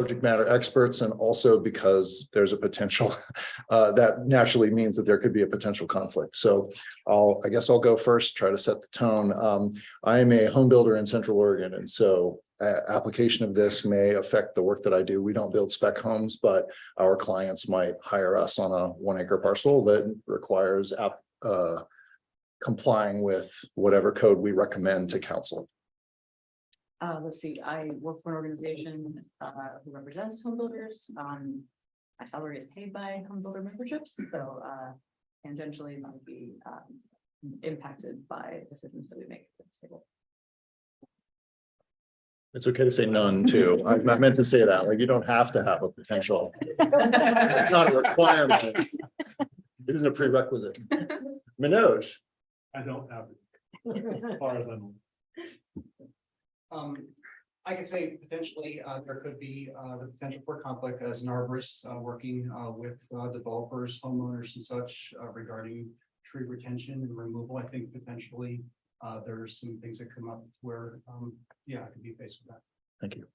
subject matter experts, and also because there's a potential that naturally means that there could be a potential conflict. So I guess I'll go first, try to set the tone. I am a home builder in Central Oregon, and so application of this may affect the work that I do. We don't build spec homes, but our clients might hire us on a 1 acre parcel that requires complying with whatever code we recommend to council. Let's see, I work for an organization who represents home builders. My salary is paid by home builder memberships, so tangentially might be impacted by decisions that we make at this table. It's okay to say none too. I meant to say that, like, you don't have to have a potential. It's not a requirement. It isn't a prerequisite. Manoj. I don't have it, as far as I know. I could say potentially there could be the potential for conflict as an arborist working with developers, homeowners and such regarding tree retention and removal. I think potentially there's some things that come up where yeah, I could be faced with that. Thank you.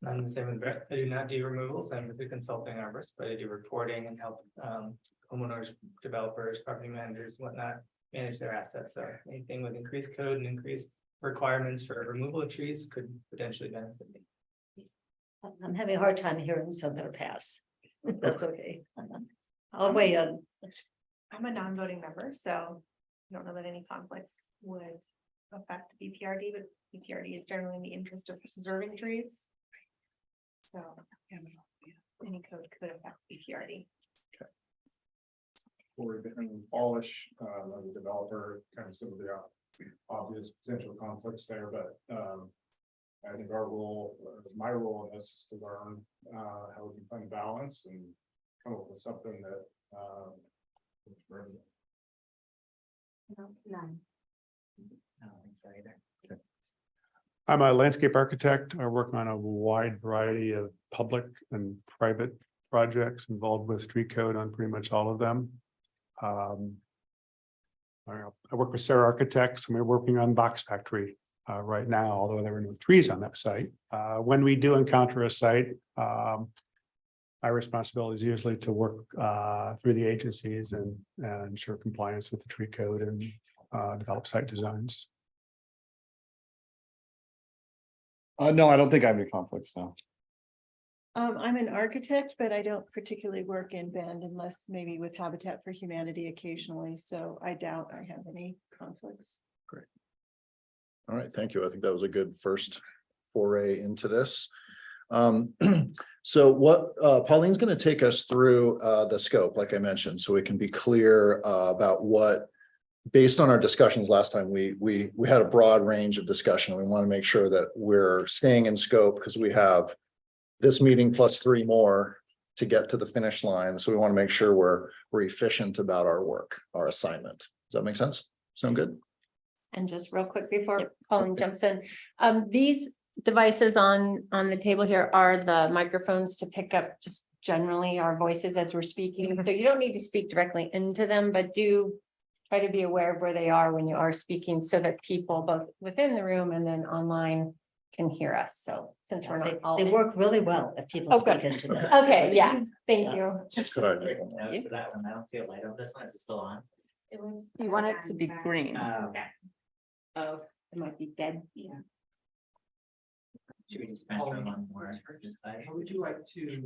I'm the same with Brett. I do not do removals. I'm with a consulting arborist, but I do reporting and help homeowners, developers, property managers, whatnot, manage their assets. So anything with increased code and increased requirements for removal of trees could potentially benefit me. I'm having a hard time hearing, so I'm gonna pass. That's okay. I'll weigh in. I'm a non-voting member, so I don't know that any conflicts would affect BPRD, but BPRD is generally in the interest of preserving trees. So any code could affect BPRD. Or and polish as a developer, kind of some of the obvious potential conflicts there, but I think our role, my role in this is to learn how we can find balance and come up with something that works for everyone. None. I don't think so either. I'm a landscape architect. I work on a wide variety of public and private projects involved with street code on pretty much all of them. I work with Sarah Architects, and we're working on Box Factory right now, although there were no trees on that site. When we do encounter a site, my responsibility is usually to work through the agencies and ensure compliance with the tree code and develop site designs. No, I don't think I have any conflicts now. I'm an architect, but I don't particularly work in Bend unless maybe with Habitat for Humanity occasionally. So I doubt I have any conflicts. Great. All right, thank you. I think that was a good first foray into this. So what Pauline's going to take us through the scope, like I mentioned, so we can be clear about what, based on our discussions last time, we had a broad range of discussion. We want to make sure that we're staying in scope because we have this meeting plus 3 more to get to the finish line. So we want to make sure we're efficient about our work, our assignment. Does that make sense? Sound good? And just real quick before Pauline jumps in, these devices on the table here are the microphones to pick up just generally our voices as we're speaking. So you don't need to speak directly into them, but do try to be aware of where they are when you are speaking so that people both within the room and then online can hear us. So since we're not all. They work really well if people Oh, speak good. into them. Okay, yeah, thank you. That's good idea. For that one, I don't see a light on this one. Is it still on? It was. You want it to be green. Okay. Oh, it might be dead. Yeah. Should we just mention one more for this side? How would you like to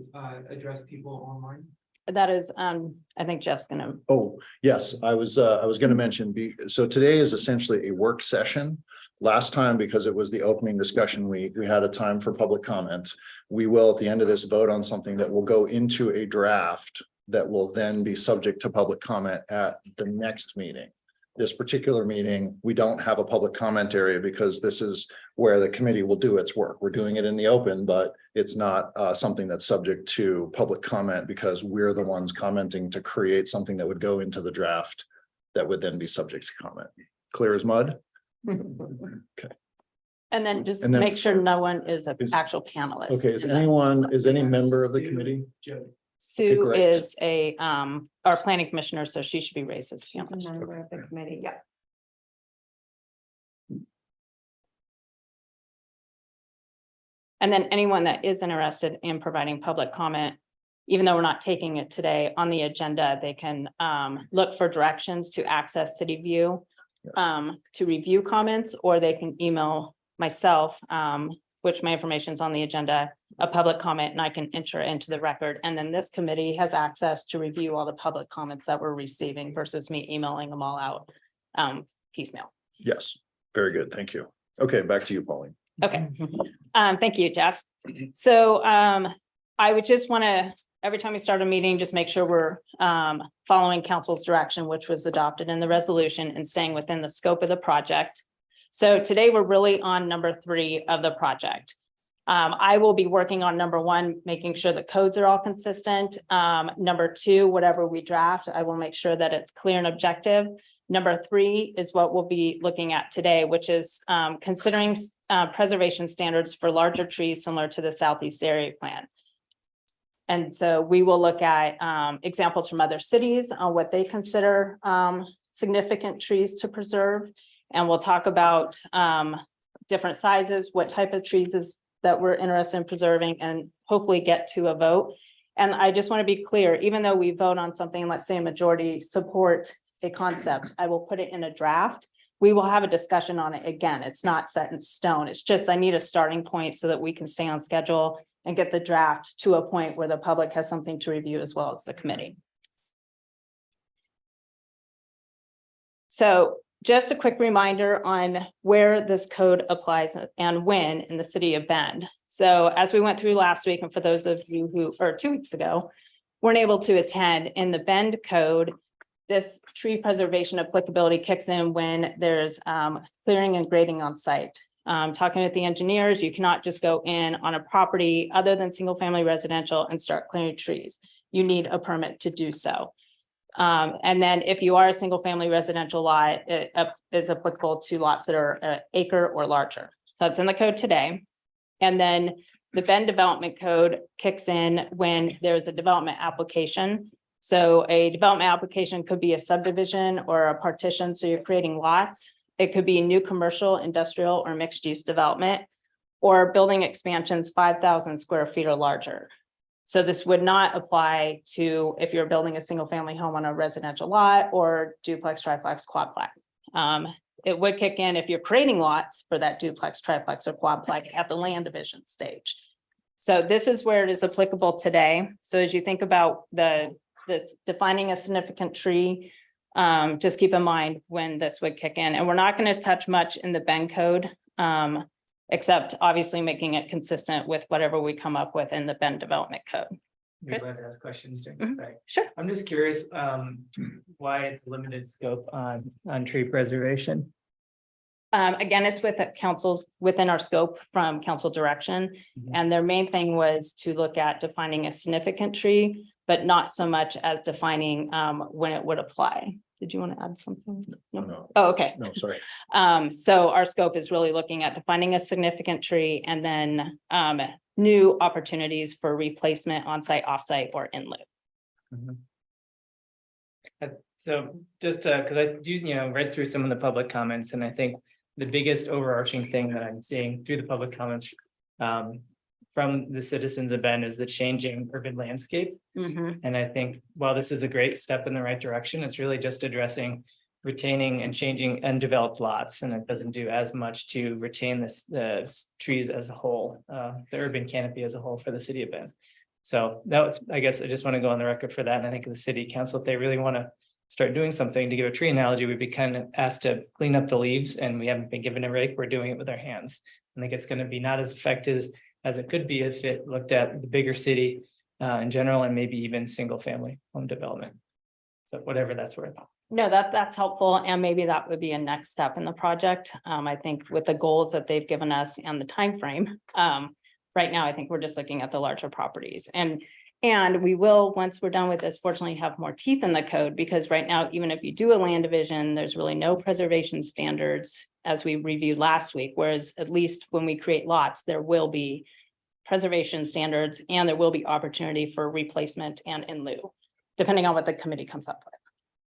address people online? That is, I think Jeff's gonna. Oh, yes, I was going to mention, so today is essentially a work session. Last time, because it was the opening discussion week, we had a time for public comment. We will, at the end of this, vote on something that will go into a draft that will then be subject to public comment at the next meeting. This particular meeting, we don't have a public comment area because this is where the committee will do its work. We're doing it in the open, but it's not something that's subject to public comment because we're the ones commenting to create something that would go into the draft that would then be subject to comment. Clear as mud? Okay. And then just And then- make sure no one is an Is- actual panelist. Okay, is any member of the committee? Sue great. is our planning commissioner, so she should be raised as a A panelist. member of the committee, yeah. And then anyone that is interested in providing public comment, even though we're not taking it today on the agenda, they can look for directions to access City View to review comments, or they can email myself, which my information is on the agenda, a public comment, and I can enter it into the record. And then this committee has access to review all the public comments that we're receiving versus me emailing them all out piecemeal. Yes, very good. Thank you. Okay, back to you, Pauline. Okay, thank you, Jeff. So I would just want to, every time we start a meeting, just make sure we're following council's direction, which was adopted in the resolution, and staying within the scope of the project. So today we're really on number 3 of the project. I will be working on number 1, making sure the codes are all consistent. Number 2, whatever we draft, I will make sure that it's clear and objective. Number 3 is what we'll be looking at today, which is considering preservation standards for larger trees similar to the Southeast Area Plan. And so we will look at examples from other cities on what they consider significant trees to preserve. And we'll talk about different sizes, what type of trees is that we're interested in preserving, and hopefully get to a vote. And I just want to be clear, even though we vote on something, let's say a majority support a concept, I will put it in a draft. We will have a discussion on it again. It's not set in stone. It's just, I need a starting point so that we can stay on schedule and get the draft to a point where the public has something to review as well as the committee. So just a quick reminder on where this code applies and when in the city of Bend. So as we went through last week, and for those of you who, or 2 weeks ago, weren't able to attend, in the Bend code, this tree preservation applicability kicks in when there's clearing and grading on site. Talking with the engineers, you cannot just go in on a property other than single family residential and start clearing trees. You need a permit to do so. And then if you are a single family residential lot, it is applicable to lots that are an acre or larger. So it's in the code today. And then the Bend development code kicks in when there's a development application. So a development application could be a subdivision or a partition. So you're creating lots. It could be new commercial, industrial, or mixed use development, or building expansions 5,000 square feet or larger. So this would not apply to if you're building a single family home on a residential lot or duplex, triplex, quadplex. It would kick in if you're creating lots for that duplex, triplex, or quadplex at the land division stage. So this is where it is applicable today. So as you think about this defining a significant tree, just keep in mind when this would kick in. And we're not going to touch much in the Bend code, except obviously making it consistent with whatever we come up with in the Bend development code. We'd like to ask questions during the break. Sure. I'm just curious, why limited scope on tree preservation? Again, it's with the councils within our scope from council direction. And their main thing was to look at defining a significant tree, but not so much as defining when it would apply. Did you want to add something? No. Oh, okay. No, sorry. So our scope is really looking at defining a significant tree and then new opportunities for replacement on-site, off-site, or in lieu. So just because I do, read through some of the public comments, and I think the biggest overarching thing that I'm seeing through the public comments from the citizens of Bend is the changing urban landscape. And I think while this is a great step in the right direction, it's really just addressing retaining and changing undeveloped lots, and it doesn't do as much to retain the trees as a whole, the urban canopy as a whole for the city of Bend. So that was, I guess I just want to go on the record for that. And I think the city council, if they really want to start doing something, to give a tree analogy, we'd be kind of asked to clean up the leaves, and we haven't been given a rake. We're doing it with our hands. I think it's going to be not as effective as it could be if it looked at the bigger city in general, and maybe even single family home development. So whatever that's worth. No, that's helpful. And maybe that would be a next step in the project. I think with the goals that they've given us and the time frame, right now, I think we're just looking at the larger properties. And we will, once we're done with this, fortunately have more teeth in the code, because right now, even if you do a land division, there's really no preservation standards as we reviewed last week, whereas at least when we create lots, there will be preservation standards and there will be opportunity for replacement and in lieu, depending on what the committee comes up with.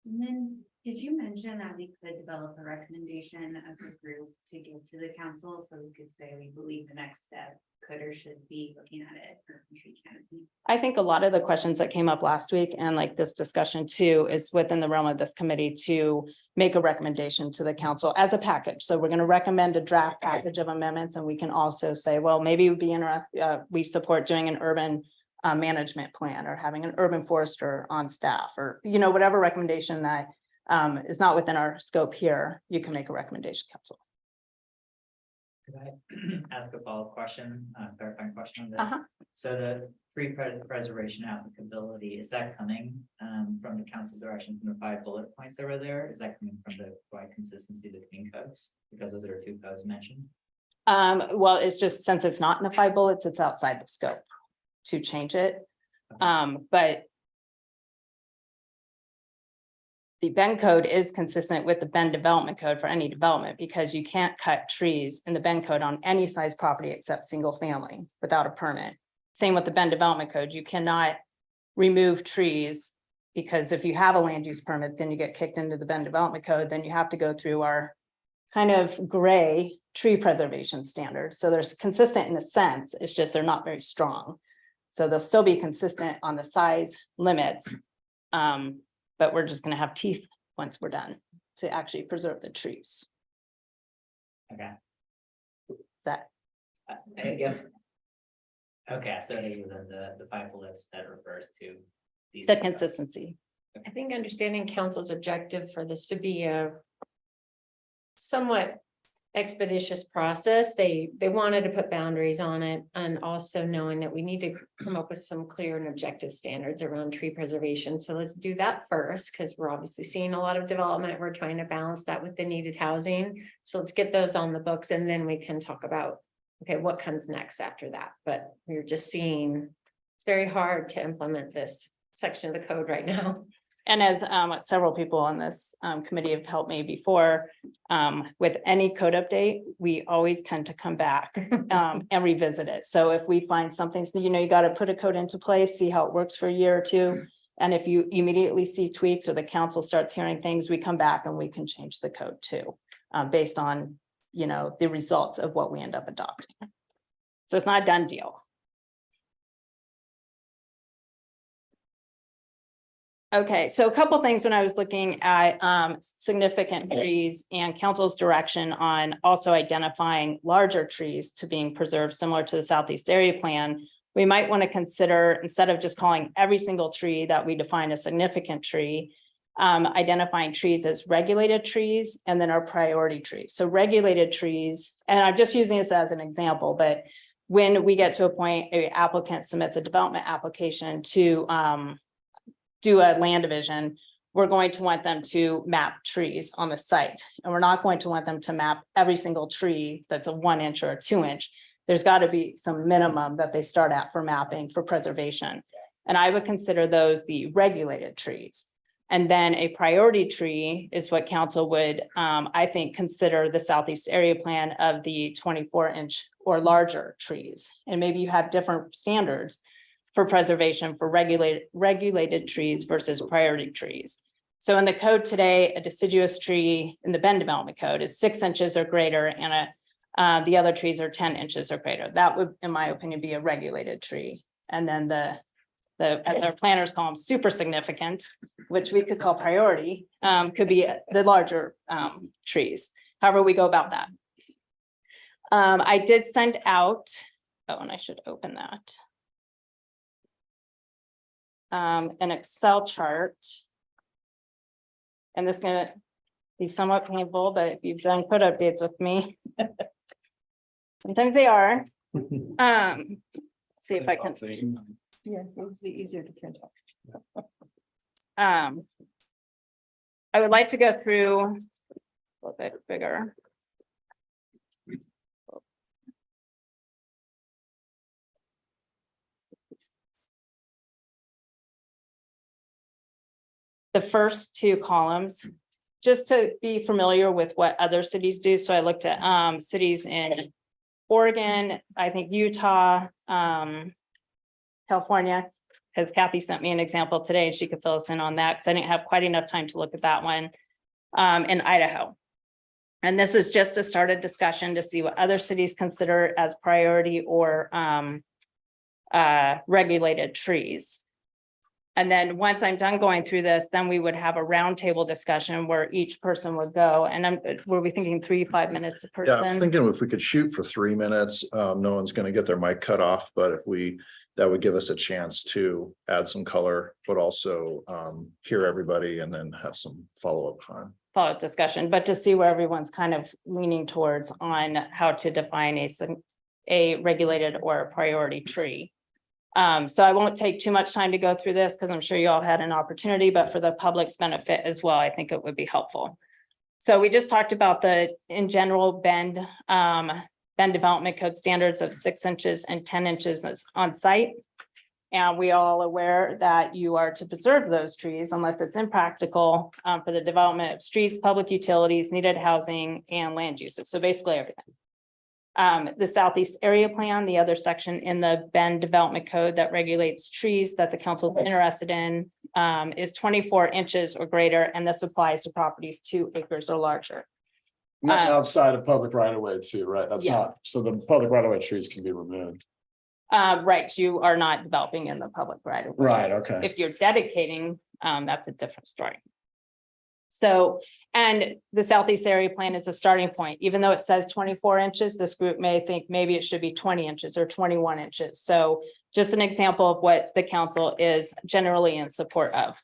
And then Did you mention that we could develop a recommendation as a group to give to the council, so we could say we believe the next step could or should be looking at it for tree canopy? I think a lot of the questions that came up last week and like this discussion too is within the realm of this committee to make a recommendation to the council as a package. So we're going to recommend a draft package of amendments, and we can also say, well, maybe it would be we support doing an urban management plan or having an urban forester on staff, or, you know, whatever recommendation that is not within our scope here, you can make a recommendation, council. Could I ask a follow-up question, clarifying question on this? Uh-huh. So the preservation applicability, is that coming from the council direction from the 5 bullet points that were there? Is that coming from the wide consistency between codes? Because those are 2 codes mentioned. Well, it's just, since it's not in the 5 bullets, it's outside the scope to change it. But the Bend code is consistent with the Bend development code for any development, because you can't cut trees in the Bend code on any size property except single family without a permit. Same with the Bend development code. You cannot remove trees, because if you have a land use permit, then you get kicked into the Bend development code. Then you have to go through our kind of gray tree preservation standards. So they're consistent in a sense, it's just they're not very strong. So they'll still be consistent on the size limits. But we're just going to have teeth once we're done to actually preserve the trees. Okay. Is that? I guess. Okay, so it is within the 5 bullets that refers to these. The consistency. I think understanding council's objective for this to be a somewhat expeditious process, they wanted to put boundaries on it, and also knowing that we need to come up with some clear and objective standards around tree preservation. So let's do that first, because we're obviously seeing a lot of development. We're trying to balance that with the needed housing. So let's get those on the books, and then we can talk about, okay, what comes next after that. But we're just seeing it's very hard to implement this section of the code right now. And as several people on this committee have helped me before, with any code update, we always tend to come back and revisit it. So if we find something, so, you know, you got to put a code into place, see how it works for a year or two. And if you immediately see tweaks or the council starts hearing things, we come back and we can change the code too, based on, you know, the results of what we end up adopting. So it's not a done deal. Okay, so a couple things when I was looking at significant trees and council's direction on also identifying larger trees to being preserved, similar to the Southeast Area Plan, we might want to consider, instead of just calling every single tree that we define a significant tree, identifying trees as regulated trees and then our priority trees. So regulated trees, and I'm just using this as an example, but when we get to a point, an applicant submits a development application to do a land division, we're going to want them to map trees on the site. And we're not going to want them to map every single tree that's a 1 inch or a 2 inch. There's got to be some minimum that they start at for mapping for preservation. And I would consider those the regulated trees. And then a priority tree is what council would, I think, consider the Southeast Area Plan of the 24-inch or larger trees. And maybe you have different standards for preservation for regulated trees versus priority trees. So in the code today, a deciduous tree in the Bend Development Code is 6 inches or greater, and the other trees are 10 inches or greater. That would, in my opinion, be a regulated tree. And then the as our planners call them super significant, which we could call priority, could be the larger trees. However we go about that. I did send out, oh, and I should open that. An Excel chart. And this is gonna be somewhat painful, but if you've done code updates with me, sometimes they are. See if I can. Yeah, it's easier to print out. I would like to go through a little bit bigger. The first 2 columns, just to be familiar with what other cities do. So I looked at cities in Oregon, I think Utah, California, because Kathy sent me an example today and she could fill us in on that because I didn't have quite enough time to look at that one. in Idaho. And this is just to start a discussion to see what other cities consider as priority or regulated trees. And then once I'm done going through this, then we would have a roundtable discussion where each person would go, and were we thinking 5 minutes a Yeah, I'm person? thinking if we could shoot for 3 minutes, no one's gonna get their mic cut off, but if that would give us a chance to add some color, but also hear everybody and then have some follow-up time. Follow-up discussion, but to see where everyone's kind of leaning towards on how to define a regulated or a priority tree. So I won't take too much time to go through this because I'm sure you all had an opportunity, but for the public's benefit as well, I think it would be helpful. So we just talked about in general, Bend Development Code standards of 6 inches and 10 inches on site. And we all aware that you are to preserve those trees unless it's impractical for the development of streets, public utilities, needed housing, and land uses. So basically everything. The Southeast Area Plan, the other section in the Bend Development Code that regulates trees that the council is interested in, is 24 inches or greater, and this applies to properties 2 acres or larger. Nothing outside of public right of way too, right? That's Yeah. not, so the public right of way trees can be removed. Right, you are not developing in the public right of way. Right, okay. If you're dedicating, that's a different story. So, and the Southeast Area Plan is a starting point. Even though it says 24 inches, this group may think maybe it should be 20 inches or 21 inches. So just an example of what the council is generally in support of.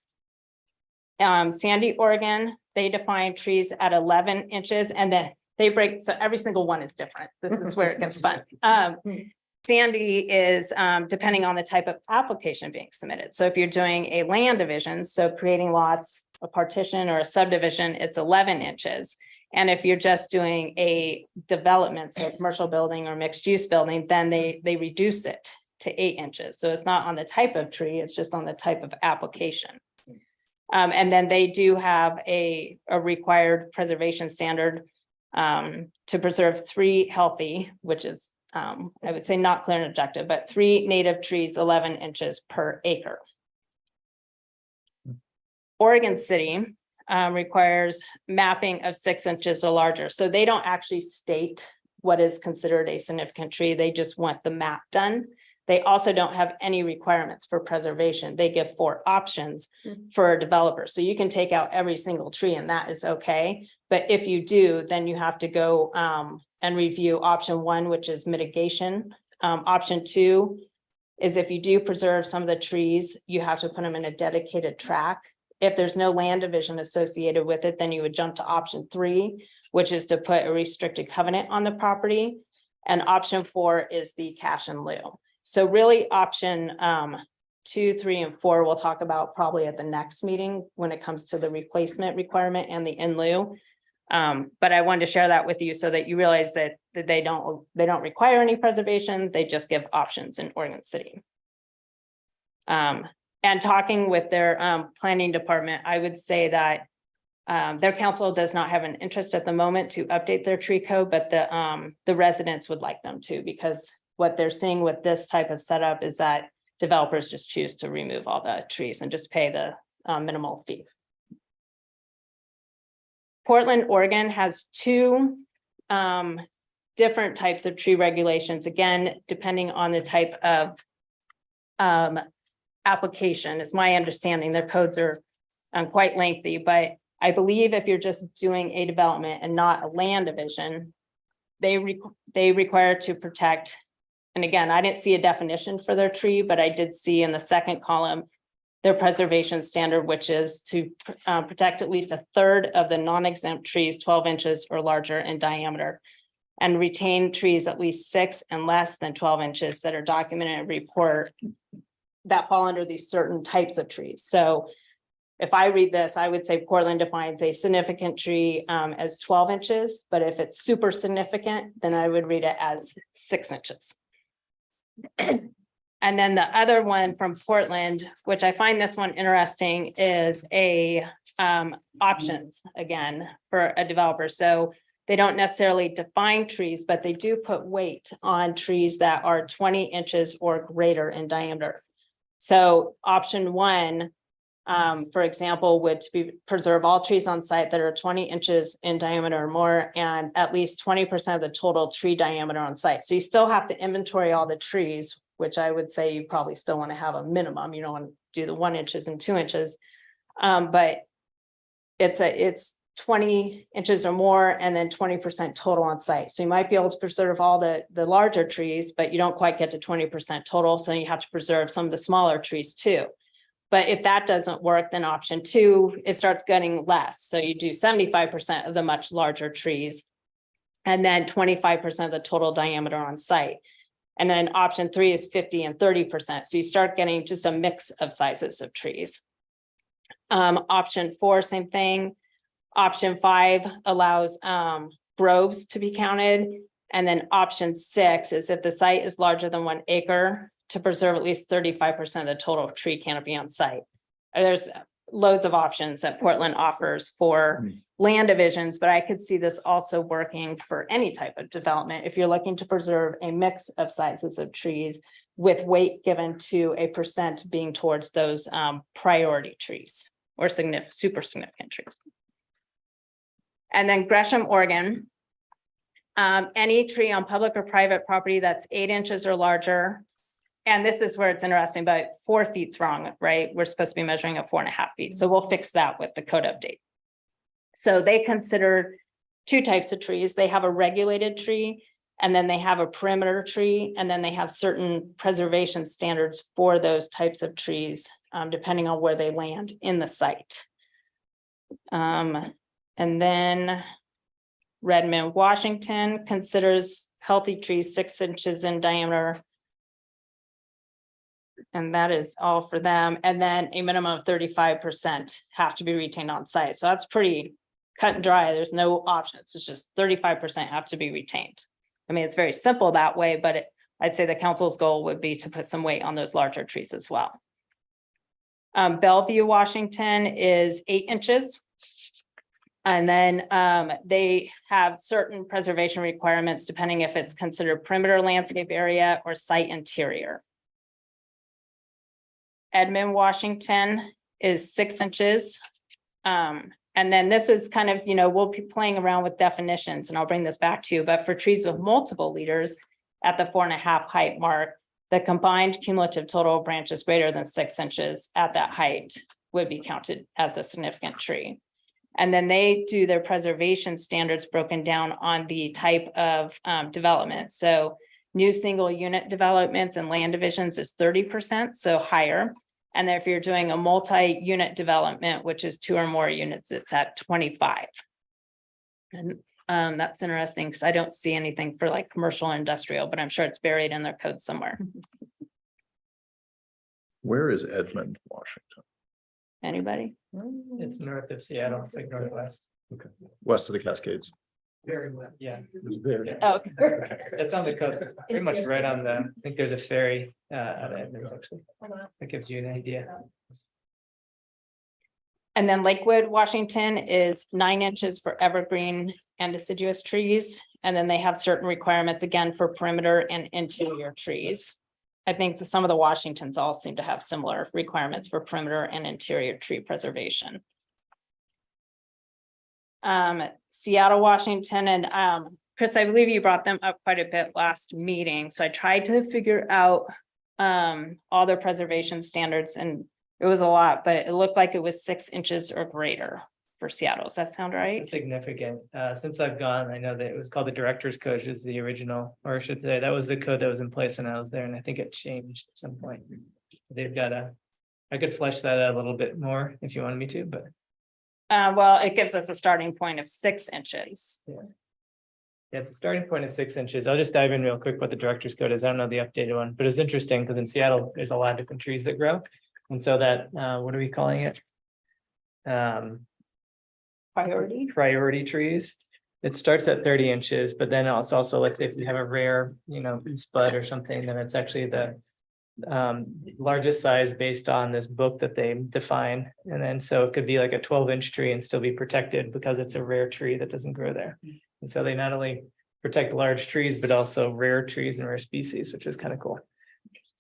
Sandy, Oregon, they define trees at 11 inches and then they break, so every single one is different. This is where it gets fun. Sandy is depending on the type of application being submitted. So if you're doing a land division, so creating lots, a partition or a subdivision, it's 11 inches. And if you're just doing a development, so a commercial building or mixed use building, then they reduce it to 8 inches. So it's not on the type of tree, it's just on the type of application. And then they do have a required preservation standard to preserve 3 healthy, which is I would say not clear and objective, but 3 native trees, 11 inches per acre. Oregon City requires mapping of 6 inches or larger. So they don't actually state what is considered a significant tree. They just want the map done. They also don't have any requirements for preservation. They give 4 options for a developer. So you can take out every single tree and that is okay. But if you do, then you have to go and review option 1, which is mitigation. Option 2 is if you do preserve some of the trees, you have to put them in a dedicated track. If there's no land division associated with it, then you would jump to option 3, which is to put a restricted covenant on the property. And option 4 is the cash in lieu. So really option 2, 3, and 4, we'll talk about probably at the next meeting when it comes to the replacement requirement and the in lieu. But I wanted to share that with you so that you realize that they don't require any preservation. They just give options in Oregon City. And talking with their planning department, I would say that their council does not have an interest at the moment to update their tree code, but the residents would like them to, because what they're seeing with this type of setup is that developers just choose to remove all the trees and just pay the minimal fee. Portland, Oregon has 2 different types of tree regulations, again, depending on the type of application, is my understanding. Their codes are quite lengthy, but I believe if you're just doing a development and not a land division, they require to protect. And again, I didn't see a definition for their tree, but I did see in the second column their preservation standard, which is to protect at least 1/3 of the non-exempt trees 12 inches or larger in diameter, and retain trees at least 6 and less than 12 inches that are documented in a report that fall under these certain types of trees. So if I read this, I would say Portland defines a significant tree as 12 inches, but if it's super significant, then I would read it as 6 inches. And then the other one from Portland, which I find this one interesting, is a options again for a developer. So they don't necessarily define trees, but they do put weight on trees that are 20 inches or greater in diameter. So option 1 For example, would to be preserve all trees on site that are 20 inches in diameter or more, and at least 20% of the total tree diameter on site. So you still have to inventory all the trees, which I would say you probably still want to have a minimum. You don't want to do the 1 inches and 2 inches. But it's 20 inches or more, and then 20% total on site. So you might be able to preserve all the larger trees, but you don't quite get to 20% total. So you have to preserve some of the smaller trees too. But if that doesn't work, then option 2, it starts getting less. So you do 75% of the much larger trees, and then 25% of the total diameter on site. And then option 3 is 50 and 30%. So you start getting just a mix of sizes of trees. Option 4, same thing. Option 5 allows groves to be counted. And then option 6 is if the site is larger than 1 acre, to preserve at least 35% of the total tree canopy on site. There's loads of options that Portland offers for land divisions, but I could see this also working for any type of development. If you're looking to preserve a mix of sizes of trees with weight given to a percent being towards those priority trees or super significant trees. And then Gresham, Oregon. Any tree on public or private property that's 8 inches or larger. And this is where it's interesting, but 4 feet's wrong, right? We're supposed to be measuring at 4.5 feet. So we'll fix that with the code update. So they consider 2 types of trees. They have a regulated tree, and then they have a perimeter tree, and then they have certain preservation standards for those types of trees, depending on where they land in the site. And then Redmond, Washington considers healthy trees 6 inches in diameter. And that is all for them. And then a minimum of 35% have to be retained on site. So that's pretty cut and dry. There's no options. It's just 35% have to be retained. I mean, it's very simple that way, but I'd say the council's goal would be to put some weight on those larger trees as well. Bellevue, Washington is 8 inches. And then they have certain preservation requirements depending if it's considered perimeter landscape area or site interior. Edmond, Washington is 6 inches. And then this is kind of, we'll be playing around with definitions, and I'll bring this back to you, but for trees with multiple leaders at the 4.5 height mark, the combined cumulative total of branches greater than 6 inches at that height would be counted as a significant tree. And then they do their preservation standards broken down on the type of development. So new single unit developments and land divisions is 30%, so higher. And then if you're doing a multi-unit development, which is 2 or more units, it's at 25. And that's interesting because I don't see anything for like commercial and industrial, but I'm sure it's buried in their code somewhere. Where is Edmond, Washington? Anybody? It's north of Seattle, it's like northwest. Okay, west of the Cascades. Very well, yeah. Oh, It's on the coast, it's pretty much right on I think there's a ferry out of Edmonds, actually. That gives you an idea. And then Lakewood, Washington is 9 inches for evergreen and deciduous trees. And then they have certain requirements again for perimeter and interior trees. I think some of the Washingtons all seem to have similar requirements for perimeter and interior tree preservation. Seattle, Washington, and Chris, I believe you brought them up quite a bit last meeting. So I tried to figure out all their preservation standards, and it was a lot, but it looked like it was 6 inches or greater for Seattle. Does that sound right? It's significant. Since I've gone, I know that it was called the Director's Code, is the original, or I should say, that was the code that was in place when I was there, and I think it changed at some point. They've got I could flesh that out a little bit more if you wanted me to, but. Well, it gives us a starting point of 6 inches. Yeah, it's a starting point of 6 inches. I'll just dive in real quick what the Director's Code is. I don't know the updated one, but it's interesting because in Seattle, there's a lot of different trees that grow. And so that, what are we calling it? Priority trees. It starts at 30 inches, but then it's also, let's say if you have a rare, spud or something, then it's actually the largest size based on this book that they define. And then so it could be like a 12-inch tree and still be protected because it's a rare tree that doesn't grow there. And so they not only protect large trees, but also rare trees and rare species, which is kind of cool.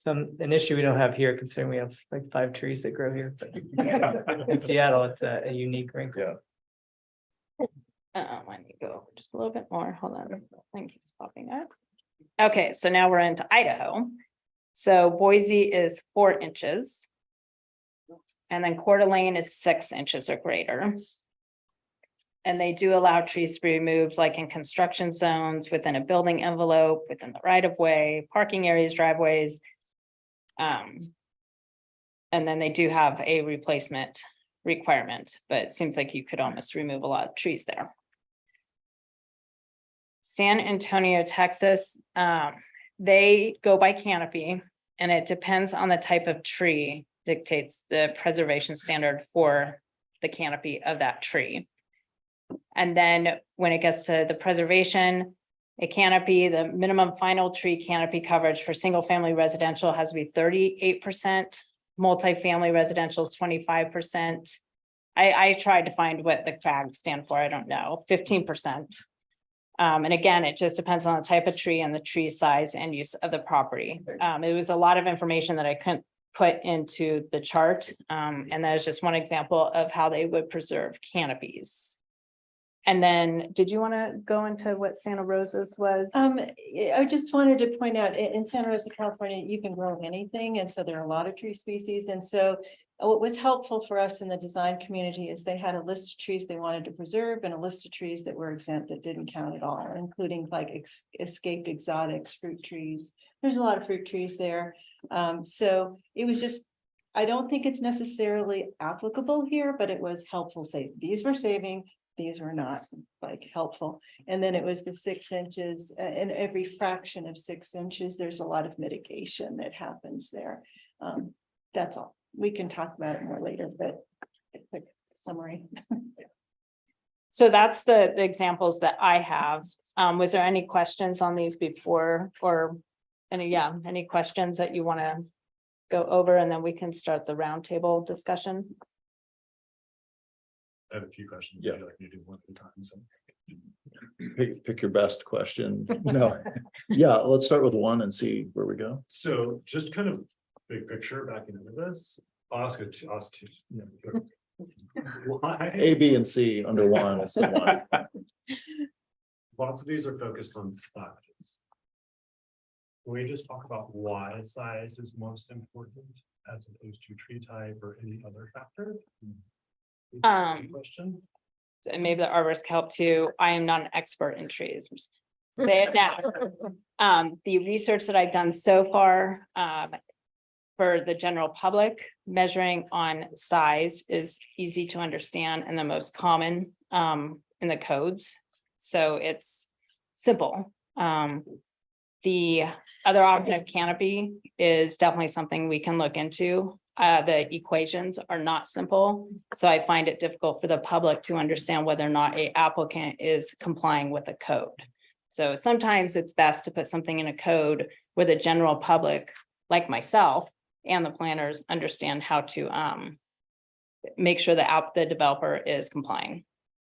an issue we don't have here, considering we have like 5 trees that grow here, but in Seattle, it's a unique wrinkle. I need to go over just a little bit more. Hold on. Thing keeps popping up. Okay, so now we're into Idaho. So Boise is 4 inches. And then Coeur d'Alene is 6 inches or greater. And they do allow trees to be removed like in construction zones, within a building envelope, within the right of way, parking areas, driveways. And then they do have a replacement requirement, but it seems like you could almost remove a lot of trees there. San Antonio, Texas, they go by canopy, and it depends on the type of tree dictates the preservation standard for the canopy of that tree. And then when it gets to the preservation, a canopy, the minimum final tree canopy coverage for single family residential has to be 38%, multifamily residential is 25%. I tried to find what the CRAG stand for, I don't know, 15%. And again, it just depends on the type of tree and the tree size and use of the property. It was a lot of information that I couldn't put into the chart. And that is just one example of how they would preserve canopies. And then, did you want to go into what Santa Rosa's was? I just wanted to point out, in Santa Rosa, California, you can grow anything, and so there are a lot of tree species, and so what was helpful for us in the design community is they had a list of trees they wanted to preserve and a list of trees that were exempt that didn't count at all, including like escaped exotics, fruit trees. There's a lot of fruit trees there. So it was just, I don't think it's necessarily applicable here, but it was helpful. Say these were saving, these were not like helpful. And then it was the 6 inches, and every fraction of 6 inches, there's a lot of mitigation that happens there. That's all. We can talk about it more later, but a quick summary. So that's the examples that I have. Was there any questions on these before, or any questions that you want to go over, and then we can start the roundtable discussion? I have a few questions. Yeah. Would you like me to do one at a time? So. Pick your best question. No, yeah, let's start with one and see where we go. So just kind of big picture backing into this, I'll ask it to us to. Why? A, B, and C under one. It's the one. Lots of these are focused on size. Can we just talk about why size is most important as opposed to tree type or any other factor? Question. And maybe the arborist can help too. I am not an expert in trees. Say it now. The research that I've done so far, for the general public, measuring on size is easy to understand and the most common in the codes. So it's simple. The other option of canopy is definitely something we can look into. The equations are not simple, so I find it difficult for the public to understand whether or not an applicant is complying with the code. So sometimes it's best to put something in a code where the general public, like myself, and the planners understand how to make sure that the developer is complying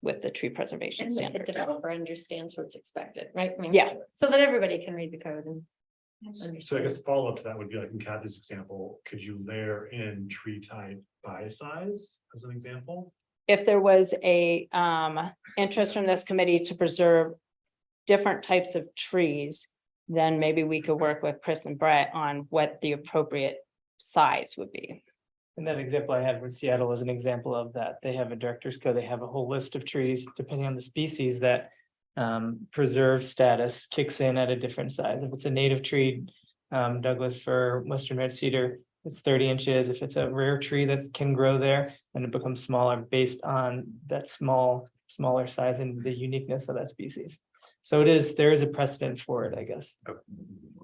with the tree preservation And the standard. developer understands what's expected, right? I mean, Yeah. So that everybody can read the code and. So I understand. guess follow up to that would be like in Kathy's example, could you layer in tree type by size as an example? If there was a interest from this committee to preserve different types of trees, then maybe we could work with Chris and Brett on what the appropriate size would be. And that example I had with Seattle is an example of that. They have a director's code. They have a whole list of trees, depending on the species, that preserve status kicks in at a different size. If it's a native tree, Douglas fir, western red cedar, it's 30 inches. If it's a rare tree that can grow there, then it becomes smaller based on that smaller size and the uniqueness of that species. So there is a precedent for it, I guess.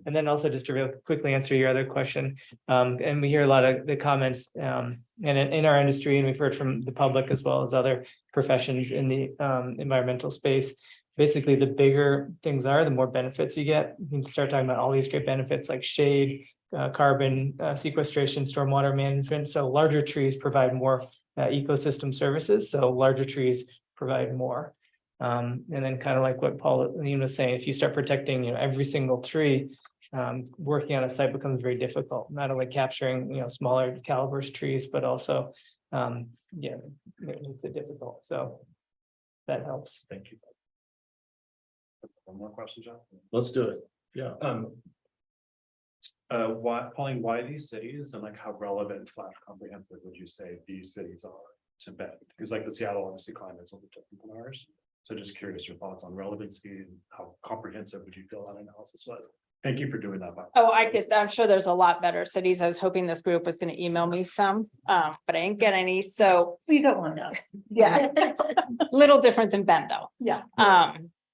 And then also just to real quickly answer your other question, and we hear a lot of the comments and in our industry, and we've heard from the public as well as other professions in the environmental space. Basically, the bigger things are, the more benefits you get. You can start talking about all these great benefits like shade, carbon sequestration, stormwater management. So larger trees provide more ecosystem services. So larger trees provide more. And then kind of like what Paul was saying, if you start protecting, every single tree, working on a site becomes very difficult, not only capturing, smaller calibers trees, but also, yeah, it's a difficult, so that helps. Thank you. One more question, John? Let's do it. Yeah. Why, Pauline, why these cities and like how relevant / comprehensive would you say these cities are to Bend? Because like the Seattle obviously climate's a little bit different than ours. So just curious your thoughts on relevancy and how comprehensive would you feel that analysis was? Thank you for doing that. Oh, I'm sure there's a lot better cities. I was hoping this group was gonna email me some, but I didn't get any, so, We got one now. yeah. Little different than Bend though. Yeah.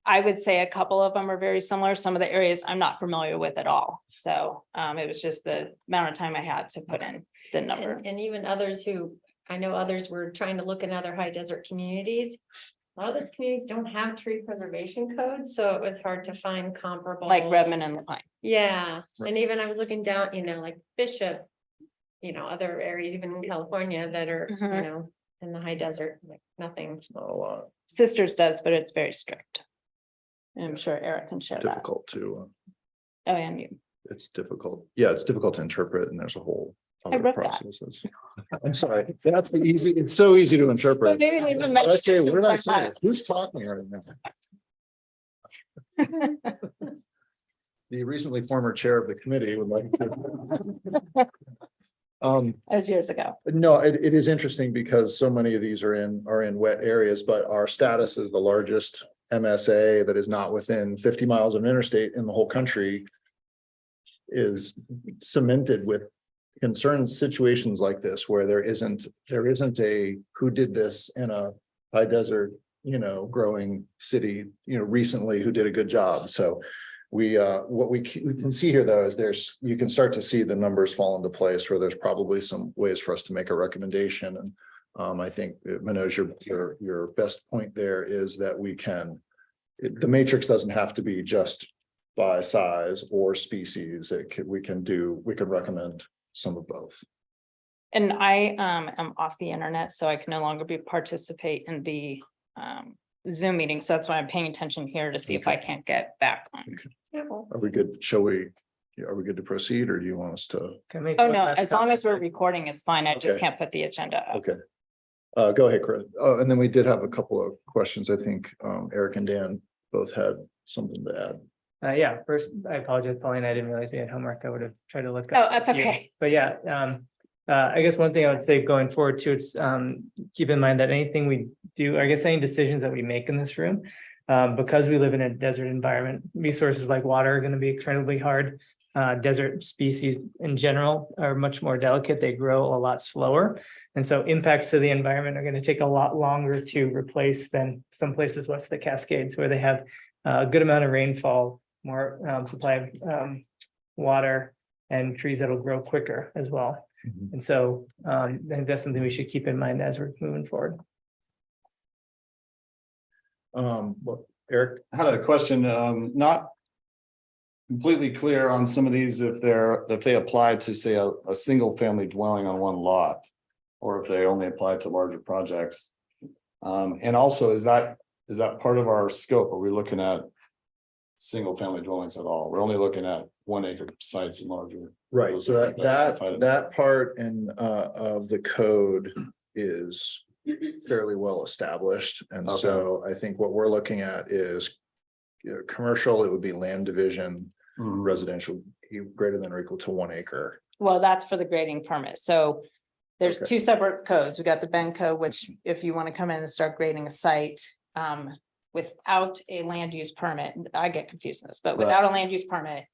I would say a couple of them are very similar. Some of the areas I'm not familiar with at all. So, it was just the amount of time I had to put in the number. And even others I know others were trying to look in other high desert communities. A lot of those communities don't have tree preservation codes, so it was hard to find comparable. Like Redmond and Lapine. Yeah, and even I was looking down, like Bishop, other areas, even in California that are, Mhm. in the high desert, like nothing. Not a lot. Sisters does, but it's very strict. And I'm sure Eric can share that. Difficult to, Oh, and you. it's difficult. Yeah, it's difficult to interpret and there's a whole. I other wrote that. processes. I'm sorry, that's the easy, it's so easy to interpret. Maybe they even What did I say, what did I mentioned say? Who's talking right now? The recently former chair of the committee would like to. That was years ago. No, it is interesting because so many of these are in wet areas, but our status is the largest MSA that is not within 50 miles of an interstate in the whole country. Is cemented with concerns, situations like this where there isn't a who did this in a high desert, growing city, recently who did a good job. So we what we can see here though is you can start to see the numbers fall into place where there's probably some ways for us to make a recommendation. And I think Manoj, your best point there is that the matrix doesn't have to be just by size or species. We can recommend some of both. And I am off the internet, so I can no longer participate in the Zoom meeting. So that's why I'm paying attention here to see if I can't get back on. Are we good? Are we good to proceed or do you want us to? Oh, no, as long as we're recording, it's fine. I just Okay. can't put the agenda up. Okay. Go ahead, Chris. Oh, and then we did have a couple of questions. I think Eric and Dan both had something to add. Yeah, first, I apologize, Pauline, I didn't realize we had homework. I would have tried to look. Oh, up that's you. okay. But yeah, I guess one thing I would say going forward too, it's keep in mind that anything we do, I guess any decisions that we make in this room, because we live in a desert environment, resources like water are going to be incredibly hard. Desert species in general are much more delicate. They grow a lot slower. And so impacts to the environment are going to take a lot longer to replace than some places west of the Cascades where they have a good amount of rainfall, more supply of water and trees that'll grow quicker as well. Mhm. And so I think that's something we should keep in mind as we're moving forward. Well, Eric, I had a question, not completely clear on some of these, if they apply to say a single family dwelling on one lot. Or if they only apply to larger projects. And also, is that part of our scope? Are we looking at single family dwellings at all? We're only looking at 1 acre sites and larger. right, Those so are identified. that part of the code is fairly well established. And Okay. so I think what we're looking at is commercial, it would be land division, Mhm. residential, greater than or equal to 1 acre. Well, that's for the grading permit. So there's Okay. two separate codes. We got the Bend code, which if you want to come in and start grading a site without a land use permit, I get confused in this, but without a land use permit,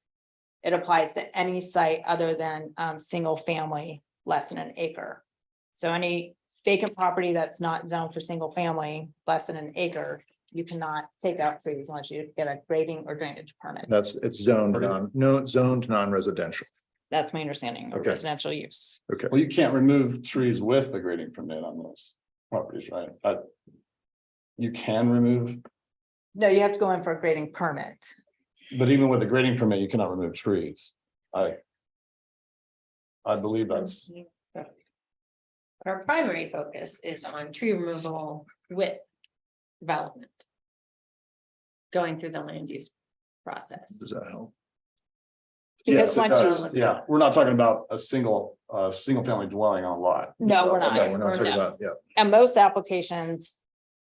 it applies to any site other than single family less than an acre. So any vacant property that's not zoned for single family less than an acre, you cannot take out trees unless you get a grading or drainage permit. It's zoned non-residential. That's my understanding of Okay. residential use. Okay, Well, you can't remove trees with the grading permit on those properties, right? You can remove, No, you have to go in for a grading permit. but even with the grading permit, you cannot remove trees. I believe that's, Our primary focus is on tree removal with development. Going through the land use process. does that help? Because Yes, it once does. you, Yeah, we're not talking about a single family dwelling on a lot. no, we're Okay, not. we're not talking about, yeah. And most applications,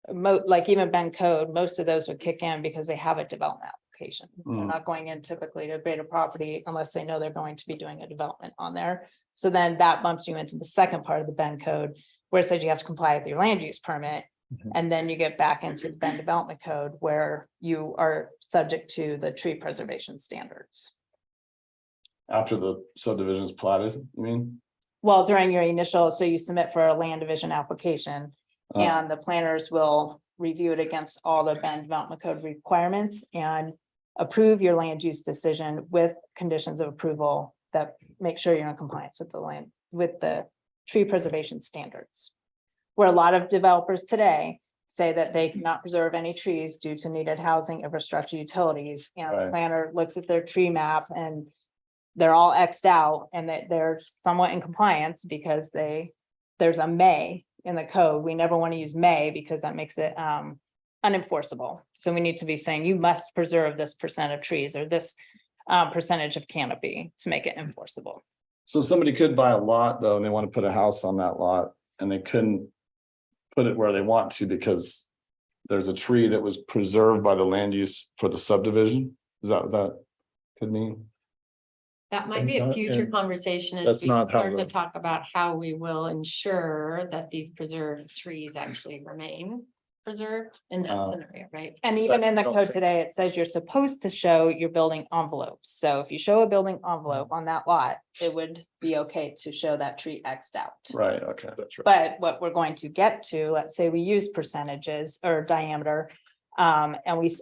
like even Ben Code, most of those would kick in because they have a development application. They're Mm. not going in typically to create a property unless they know they're going to be doing a development on there. So then that bumps you into the second part of the Ben Code, where it says you have to comply with your land use permit. Mhm. And then you get back into the Ben Development Code where you are subject to the tree preservation standards. After the subdivision is platted, you mean? Well, during your initial, so you submit for a land division application. Uh. And the planners will review it against all the Bend Development Code requirements and approve your land use decision with conditions of approval that make sure you're in compliance with the tree preservation standards. Where a lot of developers today say that they cannot preserve any trees due to needed housing, infrastructure, utilities, and the Right. planner looks at their tree map and they're all X'd out and that they're somewhat in compliance because there's a may in the code. We never want to use may because that makes it unenforceable. So we need to be saying you must preserve this percent of trees or this percentage of canopy to make it enforceable. So somebody could buy a lot though, and they want to put a house on that lot and they couldn't put it where they want to because there's a tree that was preserved by the land use for the subdivision. Is that what that could mean? That might be a And- future and conversation as that's we not how start to the- talk about how we will ensure that these preserved trees actually remain preserved in that scenario, right? And even in the code today, it says you're supposed to show your building envelopes. So if you show a building envelope on that lot, it would be okay to show that tree X'd out. Right, okay, that's right. But what we're going to get to, let's say we use percentages or diameter. And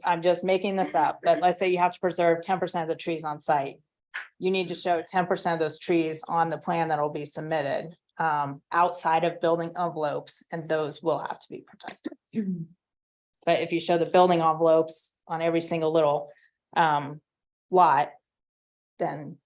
I'm just making this up, but let's say you have to preserve 10% of the trees on site. You need to show 10% of those trees on the plan that will be submitted outside of building envelopes, and those will have to be protected. But if you show the building envelopes on every single little lot, then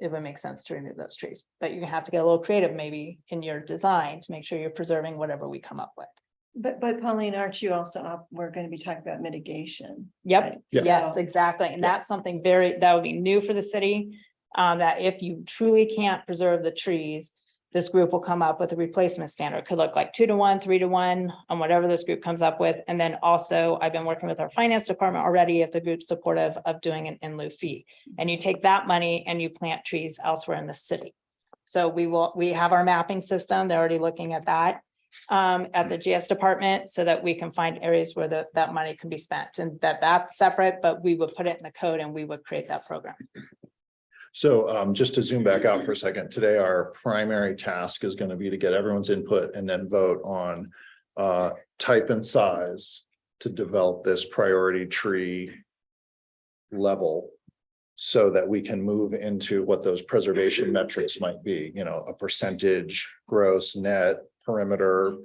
it would make sense to remove those trees. But you have to get a little creative maybe in your design to make sure you're preserving whatever we come up with. But Pauline, aren't you also, we're going to be talking about mitigation. Yep, right? yes, So- exactly. And that's something that would be new for the city. That if you truly can't preserve the trees, this group will come up with a replacement standard. It could look like 2-to-1, 3-to-1, on whatever this group comes up with. And then also, I've been working with our finance department already, if the group's supportive of doing an in lieu fee. And you take that money and you plant trees elsewhere in the city. So we have our mapping system. They're already looking at that. At the GS department so that we can find areas where that money can be spent and that's separate, but we would put it in the code and we would create that program. So just to zoom back out for a second, today our primary task is going to be to get everyone's input and then vote on type and size to develop this priority tree level so that we can move into what those preservation metrics might be, a percentage, gross, net, perimeter,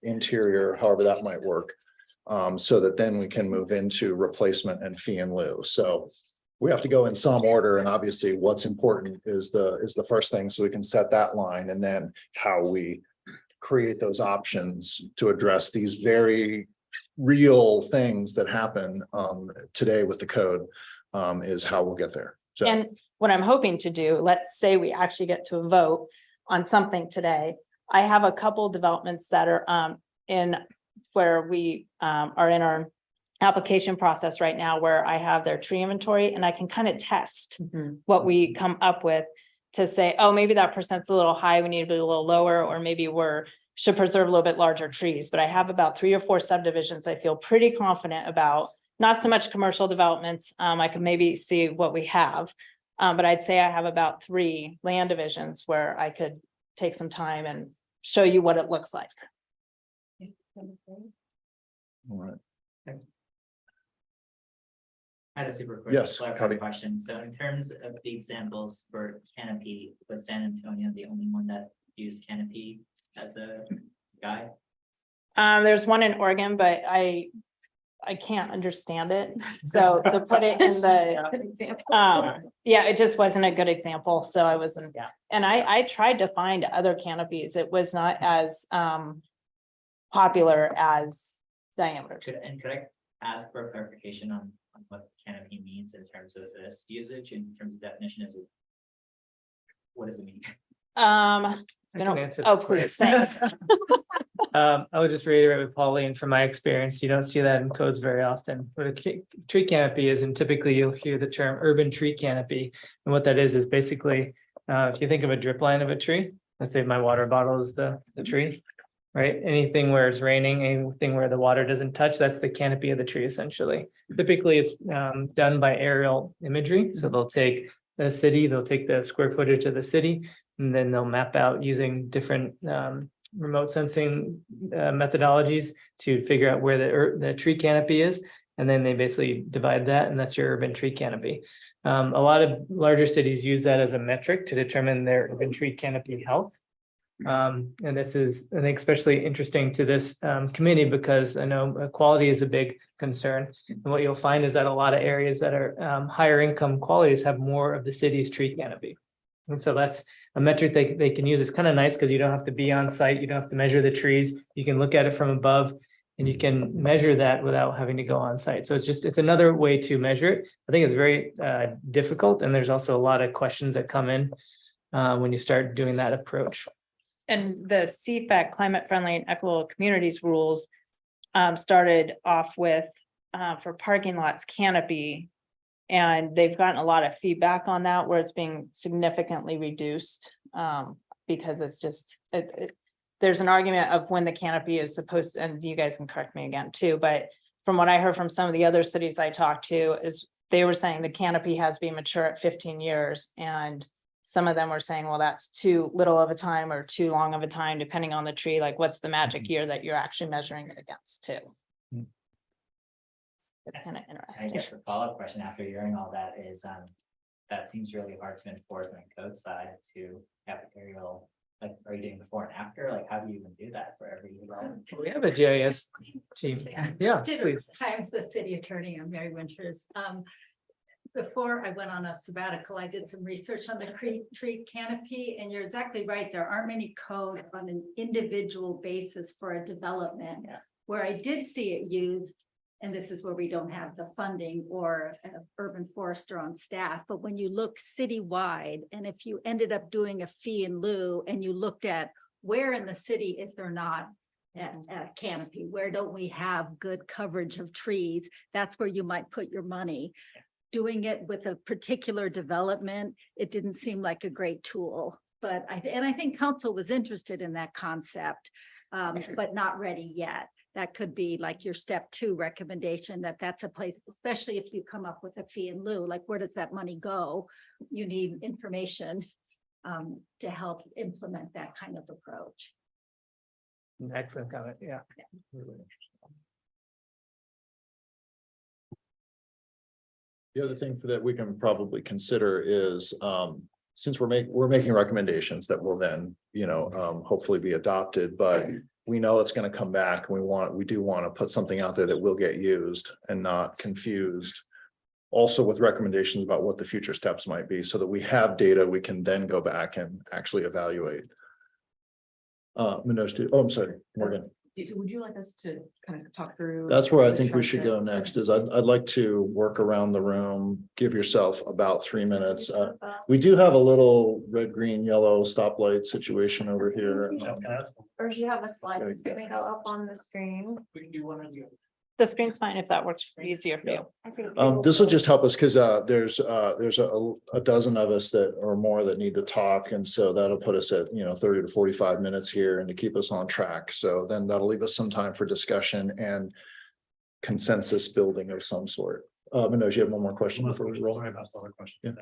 interior, however that might work. So that then we can move into replacement and fee in lieu. So we have to go in some order, and obviously what's important is the first thing, so we can set that line, and then how we create those options to address these very real things that happen today with the code is how we'll get there. So And what I'm hoping to do, let's say we actually get to a vote on something today. I have a couple developments that are in where we are in our application process right now where I have their tree inventory and I can kind of test what we come up with to say, oh, maybe that percent's a little high, we need to be a little lower, or maybe should preserve a little bit larger trees. But I have about 3 or 4 subdivisions I feel pretty confident about, not so much commercial developments. I could maybe see what we have. But I'd say I have about 3 land divisions where I could take some time and show you what it looks like. all right. I had a super quick Yes, clarifying Cody. question. So in terms of the examples for canopy, was San Antonio the only one that used canopy as a guide? There's one in Oregon, but I can't understand it. So to put it in the, Good example. yeah, it just wasn't a good example. So I wasn't, Yeah. and I tried to find other canopies. It was not as popular as diameters. Could I ask for clarification on what canopy means in terms of this usage, in terms of definition, is it? What does it mean? I can answer Oh, that. please, thanks. I would just reiterate with Pauline, from my experience, you don't see that in codes very often. What a tree canopy is, and typically you'll hear the term urban tree canopy. And what that is basically, if you think of a drip line of a tree, let's say my water bottle is the tree, right? Anything where it's raining, anything where the water doesn't touch, that's the canopy of the tree essentially. Typically, it's done by aerial imagery. So they'll take the city, they'll take the square footage of the city, and then they'll map out using different remote sensing methodologies to figure out where the tree canopy is. And then they basically divide that, and that's your urban tree canopy. A lot of larger cities use that as a metric to determine their urban tree canopy health. And this is, I think, especially interesting to this committee, because I know quality is a big concern. And what you'll find is that a lot of areas that are higher income qualities have more of the city's tree canopy. And so that's a metric they can use. It's kind of nice because you don't have to be on site. You don't have to measure the trees. You can look at it from above and you can measure that without having to go on site. So it's another way to measure it. I think it's very difficult. And there's also a lot of questions that come in when you start doing that approach. And the CFAC, climate friendly and equitable communities rules, started off with for parking lots canopy. And they've gotten a lot of feedback on that, where it's being significantly reduced because it's just, there's an argument of when the canopy is supposed to, and you guys can correct me again too, but from what I heard from some of the other cities I talked to, is they were saying the canopy has to be mature at 15 years. And some of them were saying, well, that's too little of a time or too long of a time, depending on the tree. Like, what's the magic year that you're actually measuring it against too? It's kind of I interesting. guess the follow-up question after hearing all that is, that seems really hard to enforce on the code side to have aerial, like, are you doing before and after? Like, how do you even do that for every? We have a GIS team. Yeah, please. Hi, I'm the city attorney. I'm Mary Winters. Before I went on a sabbatical, I did some research on the tree canopy, and you're exactly right. There aren't many codes on an individual basis for a development. Where I did see it used, and this is where we don't have the funding or an urban forester on staff, but when you look citywide, and if you ended up doing a fee in lieu and you looked at where in the city is there not a canopy, where don't we have good coverage of trees, that's where you might put your money. Doing it with a particular development, it didn't seem like a great tool, but I think council was interested in that concept, but not ready yet. That could be like your step 2 recommendation, that's a place, especially if you come up with a fee in lieu, like where does that money go? You need information to help implement that kind of approach. Excellent comment. Yeah. The other thing that we can probably consider is, since we're making recommendations that will then, hopefully be adopted, but we know it's going to come back. We do want to put something out there that will get used and not confused. Also with recommendations about what the future steps might be, so that we have data we can then go back and actually evaluate. Manoj, I'm sorry, Morgan. Would you like us to kind of talk through? That's where I the think we chart should that- go next, is I'd like to work around the room, give yourself about 3 minutes. We do have a little red, green, yellow stoplight situation over here. Or do you have a slide that's gonna go up on the screen? We can do one or the other. The screen's fine if that works easier for you. I think This will just help us because there's a dozen of us that or more that need to talk. And so that'll put us at, 30 to 45 minutes here and to keep us on track. So then that'll leave us some time for discussion and consensus building of some sort. Manoj, you have one more question before we roll? Sorry, that's another question.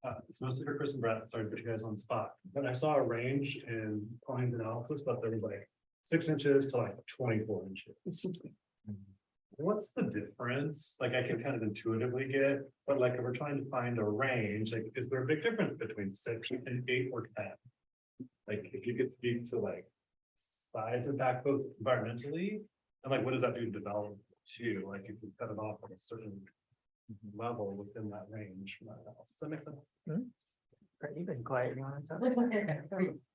Yeah. It's mostly for Chris and Brett. Sorry to put you guys on the spot, but I saw a range in Klein's analysis that there was like 6 inches to like 24 inches. What's the difference? Like, I can kind of intuitively get, but like, if we're trying to find a range, like, is there a big difference between 6 and 8 or 10? Like, if you could speak to like size impact both environmentally, and like, what does that do to development too? Like, if you cut it off at a certain level within that range. Does that make sense? Right, you've been quiet. You want to talk?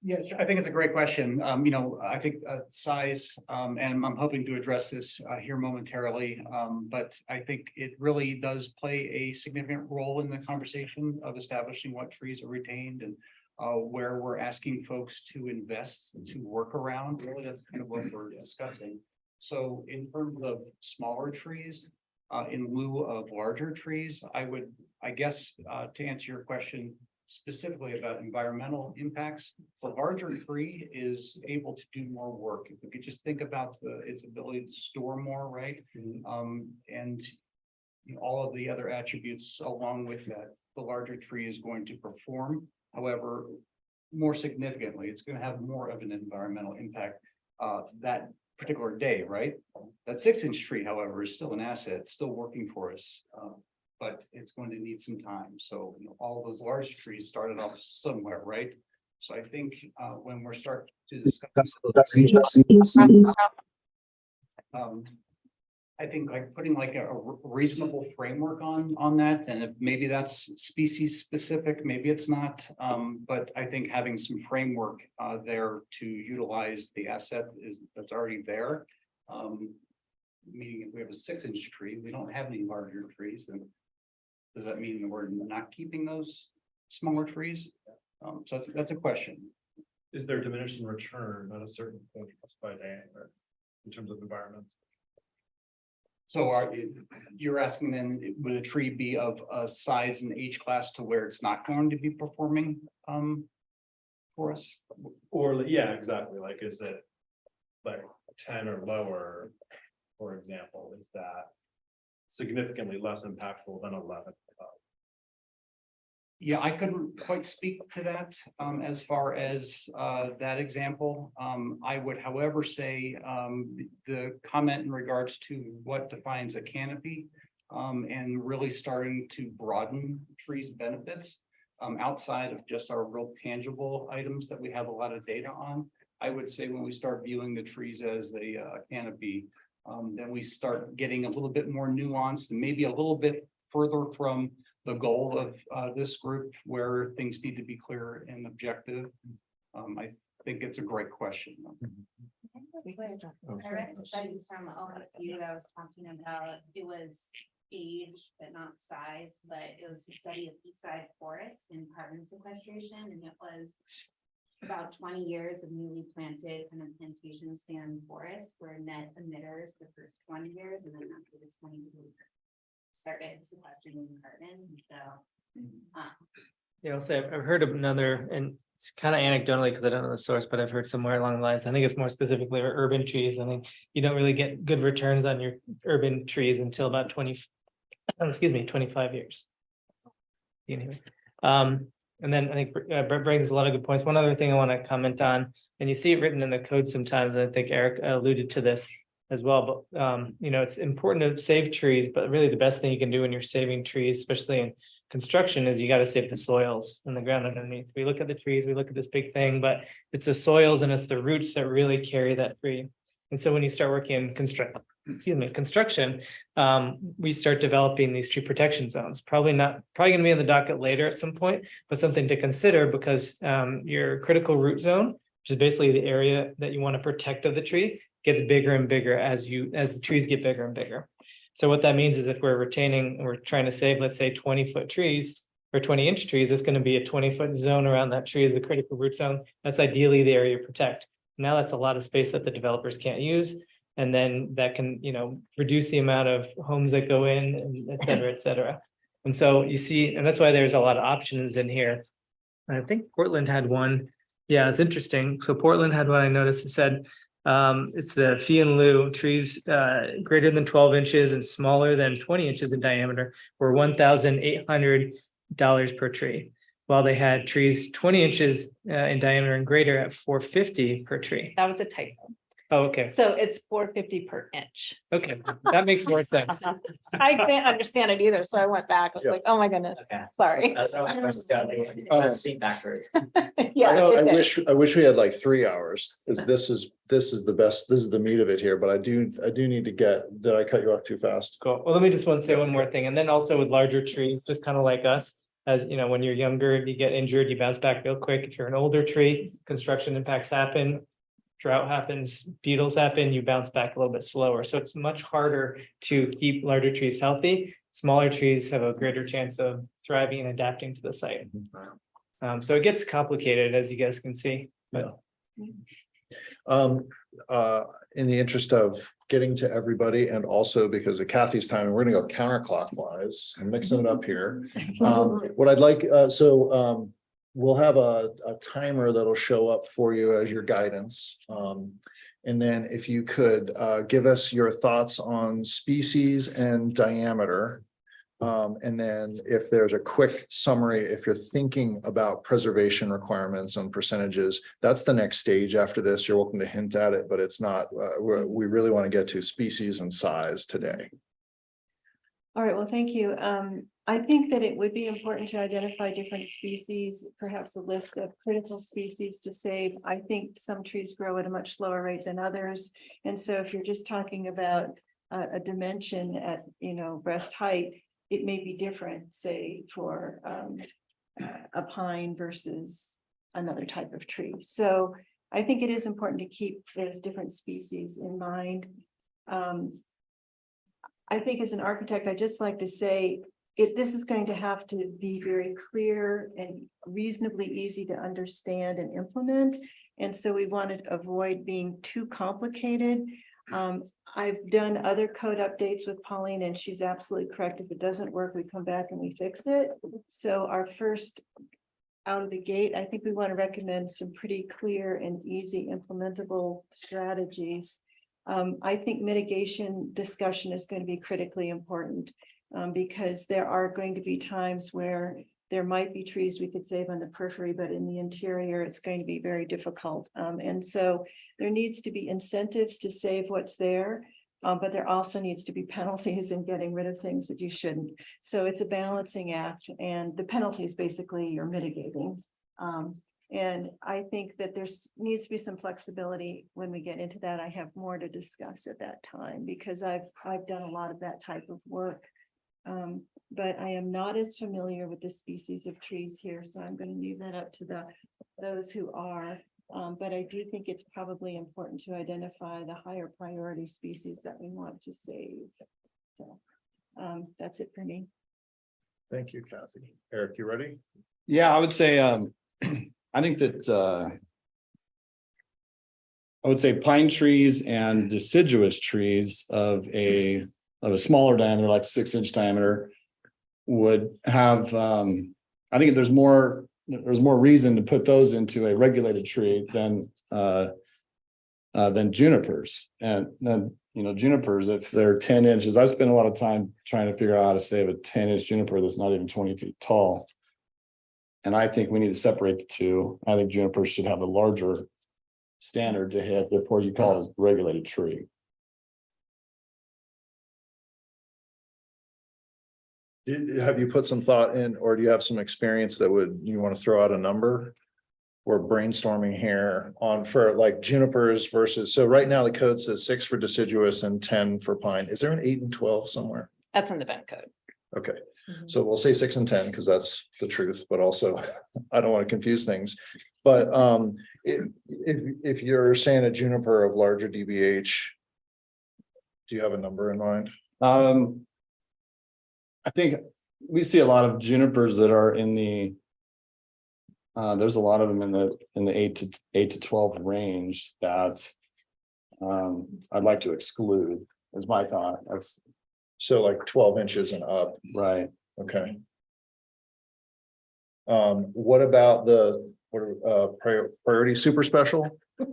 Yeah, sure. I think it's a great question. I think size, and I'm hoping to address this here momentarily. But I think it really does play a significant role in the conversation of establishing what trees are retained and where we're asking folks to invest, to work around. Really, that's kind of what we're discussing. So in terms of smaller trees, in lieu of larger trees, I guess, to answer your question, specifically about environmental impacts, the larger tree is able to do more work. If we could just think about its ability to store more, right? And all of the other attributes along with that, the larger tree is going to perform. However, more significantly, it's going to have more of an environmental impact that particular day, right? That 6-inch tree, however, is still an asset, still working for us. But it's going to need some time. So all those large trees started off somewhere, right? So I think when we're starting to discuss, I think like putting like a reasonable framework on that, and if maybe that's species specific, maybe it's not. But I think having some framework there to utilize the asset that's already there. Meaning if we have a 6-inch tree, we don't have any larger trees, then does that mean that we're not keeping those smaller trees? So that's a question. Is there diminishing return at a certain point by diameter in terms of environment? So you're asking then, would a tree be of a size and age class to where it's not going to be performing for us? Or, yeah, exactly. Like, is it like 10 or lower, for example, is that significantly less impactful than 11? Yeah, I couldn't quite speak to that as far as that example. I would, however, say the comment in regards to what defines a canopy and really starting to broaden trees' benefits outside of just our real tangible items that we have a lot of data on. I would say when we start viewing the trees as a canopy, then we start getting a little bit more nuanced and maybe a little bit further from the goal of this group where things need to be clear and objective. I think it's a great question. I read a study from OSU that was talking about, it was age, but not size, but it was a study of eastside forests and carbon sequestration, and it was about 20 years of newly planted kind of plantation stand forests were net emitters the first 20 years, and then after the 20 years started sequestering carbon. So Yeah, I'll say I've heard of another, and it's kind of anecdotally because I don't know the source, but I've heard somewhere along the lines. I think it's more specifically for urban trees. I think you don't really get good returns on your urban trees until about 25 years. Anyway, and then I think Brett brings a lot of good points. One other thing I want to comment on, and you see it written in the code sometimes, and I think Eric alluded to this as well, but it's important to save trees, but really the best thing you can do when you're saving trees, especially in construction, is you got to save the soils and the ground underneath. We look at the trees, we look at this big thing, but it's the soils and it's the roots that really carry that tree. And so when you start working in construction, we start developing these tree protection zones. Probably going to be on the docket later at some point, but something to consider, because your critical root zone, which is basically the area that you want to protect of the tree, gets bigger and bigger as the trees get bigger and bigger. So what that means is if we're trying to save, let's say 20-foot trees or 20-inch trees, it's going to be a 20-foot zone around that tree as the critical root zone. That's ideally the area you protect. Now that's a lot of space that the developers can't use. And then that can, reduce the amount of homes that go in, and et cetera, et cetera. And so you see, and that's why there's a lot of options in here. I think Portland had one. Yeah, it's interesting. So Portland had one I noticed. It said, it's the fee in lieu trees greater than 12 inches and smaller than 20 inches in diameter were $1,800 per tree, while they had trees 20 inches in diameter and greater at $450 per tree. That was a typo. Oh, okay. So it's $450 per inch. Okay, that makes more sense. I didn't understand it either, so I went back. I was like, oh my goodness, Okay. sorry. That's what I was seeing backwards. Yeah. I wish we had like 3 hours, because this is the best, this is the meat of it here, but I do need to did I cut you off too fast? Cool. Well, let me just say one more thing. And then also with larger trees, just kind of like us, As you know, when you're younger, you get injured, you bounce back real quick. If you're an older tree, construction impacts happen. Drought happens, beetles happen, you bounce back a little bit slower. So it's much harder to keep larger trees healthy. Smaller trees have a greater chance of thriving and adapting to the site. So it gets complicated, as you guys can see, but. In the interest of getting to everybody and also because of Kathy's time, we're gonna go counterclockwise. I'm mixing it up here. What I'd like, we'll have a timer that'll show up for you as your guidance. And then if you could give us your thoughts on species and diameter. And then if there's a quick summary, if you're thinking about preservation requirements and percentages, that's the next stage after this. You're welcome to hint at it, but it's not, we really want to get to species and size today. All right, well, thank you. I think that it would be important to identify different species, perhaps a list of critical species to save. I think some trees grow at a much slower rate than others. And so if you're just talking about a dimension at, breast height, it may be different, say, for a pine versus another type of tree. So I think it is important to keep those different species in mind. I think as an architect, I just like to say, this is going to have to be very clear and reasonably easy to understand and implement. And so we want to avoid being too complicated. I've done other code updates with Pauline and she's absolutely correct. If it doesn't work, we come back and we fix it. So our first out of the gate, I think we want to recommend some pretty clear and easy implementable strategies. I think mitigation discussion is going to be critically important because there are going to be times where there might be trees we could save on the periphery, but in the interior, it's going to be very difficult. And so there needs to be incentives to save what's there, but there also needs to be penalties in getting rid of things that you shouldn't. So it's a balancing act, and the penalties basically you're mitigating. And I think that needs to be some flexibility when we get into that. I have more to discuss at that time because I've done a lot of that type of work. But I am not as familiar with the species of trees here, so I'm going to leave that up to those who are. But I do think it's probably important to identify the higher priority species that we want to save. So that's it for me. Thank you, Kathy. Eric, you ready? Yeah, I would say, I think that, I would say pine trees and deciduous trees of a smaller diameter, like 6-inch diameter, would have, I think there's more reason to put those into a regulated tree than junipers. And then, junipers, if they're 10 inches, I spend a lot of time trying to figure out how to save a 10-inch juniper that's not even 20 feet tall. And I think we need to separate the two. I think junipers should have a larger standard to hit before you call it a regulated tree. Have you put some thought in, or do you have some experience that you want to throw out a number? We're brainstorming here for like junipers versus, so right now the code says 6 for deciduous and 10 for pine. Is there an 8 and 12 somewhere? That's in the Bend code. Okay, so we'll say 6 and 10 because that's the truth, but also I don't want to confuse things. But if you're saying a juniper of larger DBH, do you have a number in mind? I think we see a lot of junipers that are in the, there's a lot of them in the 8 to 12 range that I'd like to exclude, is my thought. That's so like 12 inches and up. right. Okay. What about priority super special?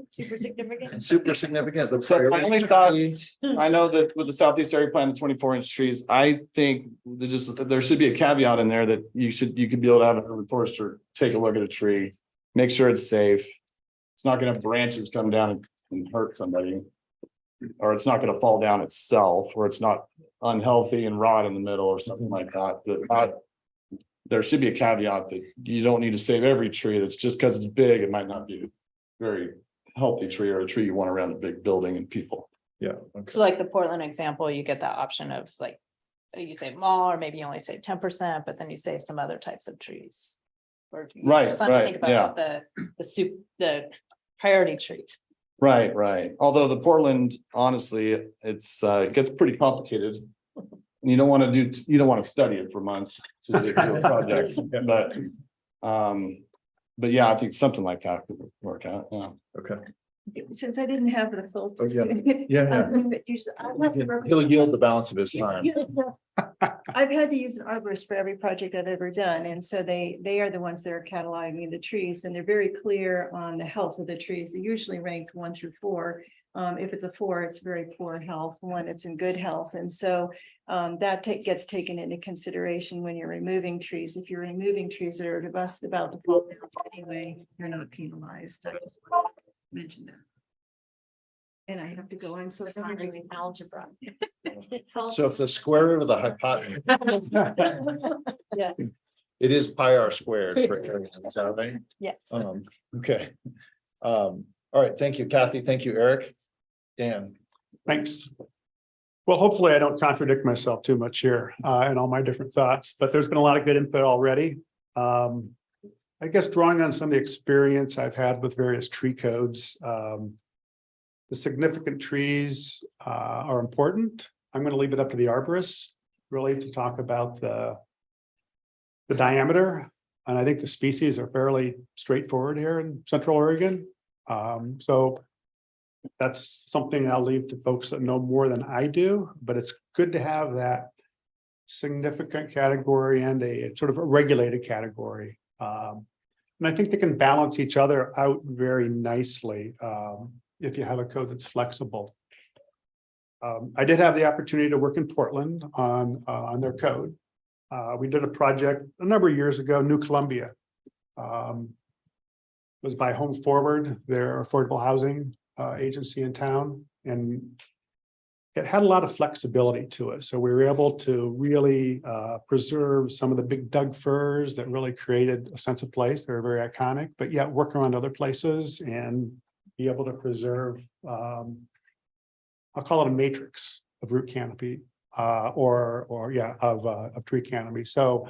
Super significant. Super significant. The So my priority only thought, tree. I know that with the southeast area plan, the 24-inch trees, I think there should be a caveat in there that you could be able to have a forester take a look at a tree, make sure it's safe. It's not going to have branches come down and hurt somebody, or it's not going to fall down itself, or it's not unhealthy and rot in the middle or something like that. But there should be a caveat that you don't need to save every tree. That's just because it's big, it might not be a very healthy tree or a tree you want around a big building and people. Yeah. Okay. So like the Portland example, you get that option of like you save them all, or maybe you only save 10%, but then you save some other types of trees. Or Right, something to think right, about the priority trees. Right. Although the Portland, honestly, it gets pretty complicated. You don't want to study it for months to do a project, but yeah, I think something like that could work out, yeah. Okay. Since I didn't have the full. Oh, yeah. He'll yield the balance of his time. I've had to use an arborist for every project I've ever done, and so they are the ones that are cataloging the trees, and they're very clear on the health of the trees. They're usually ranked 1 through 4. If it's a 4, it's very poor health. 1, it's in good health, and so that gets taken into consideration when you're removing trees. If you're removing trees that are about to fall down anyway, you're not penalized. I just wanted to mention that. And I have to go. I'm so sorry. Algebra. So if the square root of the hypotenuse, Yeah. it is pi r squared for area, is that right? Yes. Okay. All right, thank you, Kathy. Thank you, Eric. Dan. Thanks. Well, hopefully I don't contradict myself too much here in all my different thoughts, but there's been a lot of good input already. I guess drawing on some of the experience I've had with various tree codes, the significant trees are important. I'm going to leave it up to the arborists really to talk about the diameter. And I think the species are fairly straightforward here in Central Oregon. So that's something I'll leave to folks that know more than I do, but it's good to have that significant category and a sort of a regulated category. And I think they can balance each other out very nicely if you have a code that's flexible. I did have the opportunity to work in Portland on their code. We did a project a number of years ago, New Columbia. It was by Home Forward, their affordable housing agency in town, and it had a lot of flexibility to it. So we were able to really preserve some of the big Doug firs that really created a sense of place. They were very iconic, but yet work around other places and be able to preserve, I'll call it a matrix of root canopy of tree canopy. So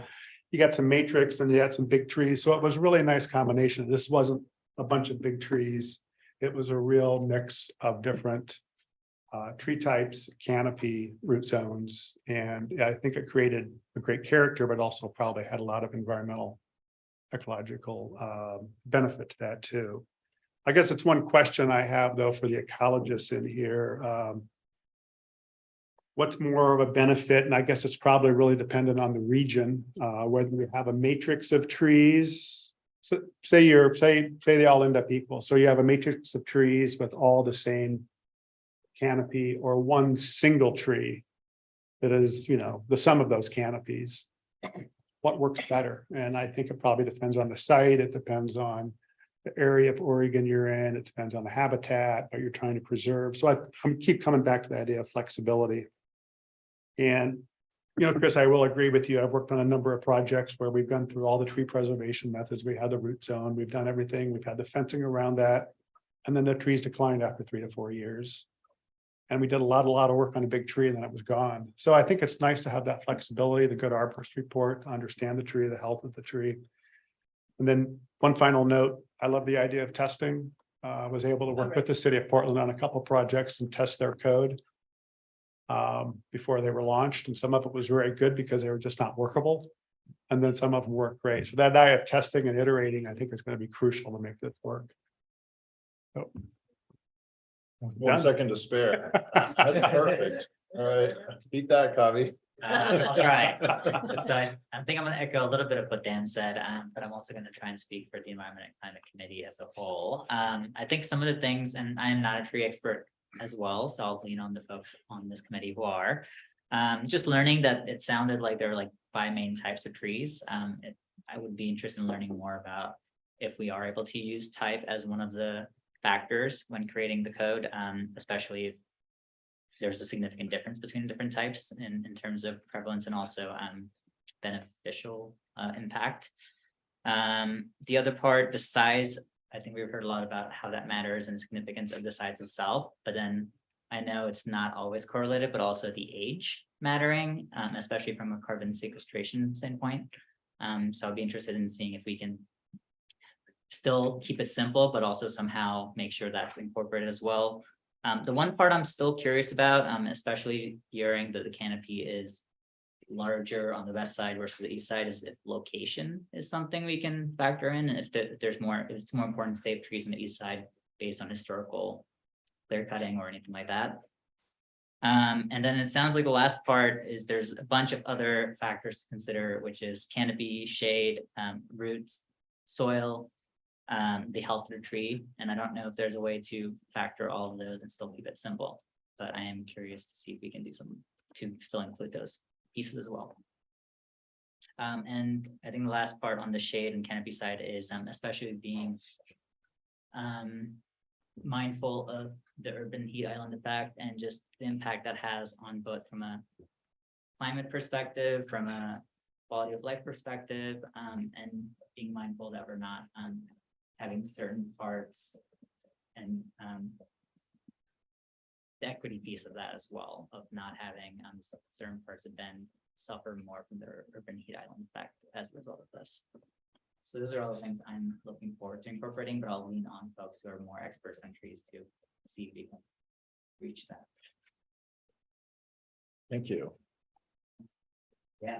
you got some matrix and you had some big trees. So it was really a nice combination. This wasn't a bunch of big trees. It was a real mix of different tree types, canopy, root zones. And I think it created a great character, but also probably had a lot of environmental, ecological benefit to that too. I guess it's one question I have though for the ecologists in here. What's more of a benefit? And I guess it's probably really dependent on the region, whether you have a matrix of trees. So say they all end up equal. So you have a matrix of trees with all the same canopy, or one single tree that is, the sum of those canopies. What works better? And I think it probably depends on the site. It depends on the area of Oregon you're in. It depends on the habitat that you're trying to preserve. So I keep coming back to the idea of flexibility. And, Chris, I will agree with you. I've worked on a number of projects where we've gone through all the tree preservation methods. We had the root zone, we've done everything. We've had the fencing around that. And then the trees declined after 3 to 4 years. And we did a lot of work on a big tree and then it was gone. So I think it's nice to have that flexibility, the good arborist report, to understand the tree, the health of the tree. And then one final note, I love the idea of testing. Was able to work with the city of Portland on a couple of projects and test their code before they were launched. And some of it was very good because they were just not workable. And then some of them worked great. So that idea of testing and iterating, I think is going to be crucial to make this work. So. 1 second to spare. That's perfect. All right, beat that, Kavi. All right. So I think I'm going to echo a little bit of what Dan said, but I'm also going to try and speak for the Environment and Climate Committee as a whole. I think some of the things, and I'm not a tree expert as well, so I'll lean on the folks on this committee who are. Just learning that it sounded like there were like 5 main types of trees. I would be interested in learning more about if we are able to use type as one of the factors when creating the code, especially if there's a significant difference between different types in terms of prevalence and also beneficial impact. The other part, the size, I think we've heard a lot about how that matters and the significance of the size itself, but then I know it's not always correlated, but also the age mattering, especially from a carbon sequestration standpoint. So I'd be interested in seeing if we can still keep it simple, but also somehow make sure that's incorporated as well. The one part I'm still curious about, especially hearing that the canopy is larger on the west side versus the east side, is if location is something we can factor in, and if there's more, if it's more important to save trees on the east side based on historical clear cutting or anything like that. And then it sounds like the last part is there's a bunch of other factors to consider, which is canopy, shade, roots, soil, the health of the tree. And I don't know if there's a way to factor all of those and still keep it simple, but I am curious to see if we can do something to still include those pieces as well. And I think the last part on the shade and canopy side is especially being mindful of the urban heat island effect and just the impact that has on both from a climate perspective, from a quality of life perspective, and being mindful that we're not having certain parts and the equity piece of that as well, of not having certain parts of Bend suffer more from the urban heat island effect as a result of this. So those are all the things I'm looking forward to incorporating, but I'll lean on folks who are more experts on trees to see if we can reach that. Thank you. Yeah.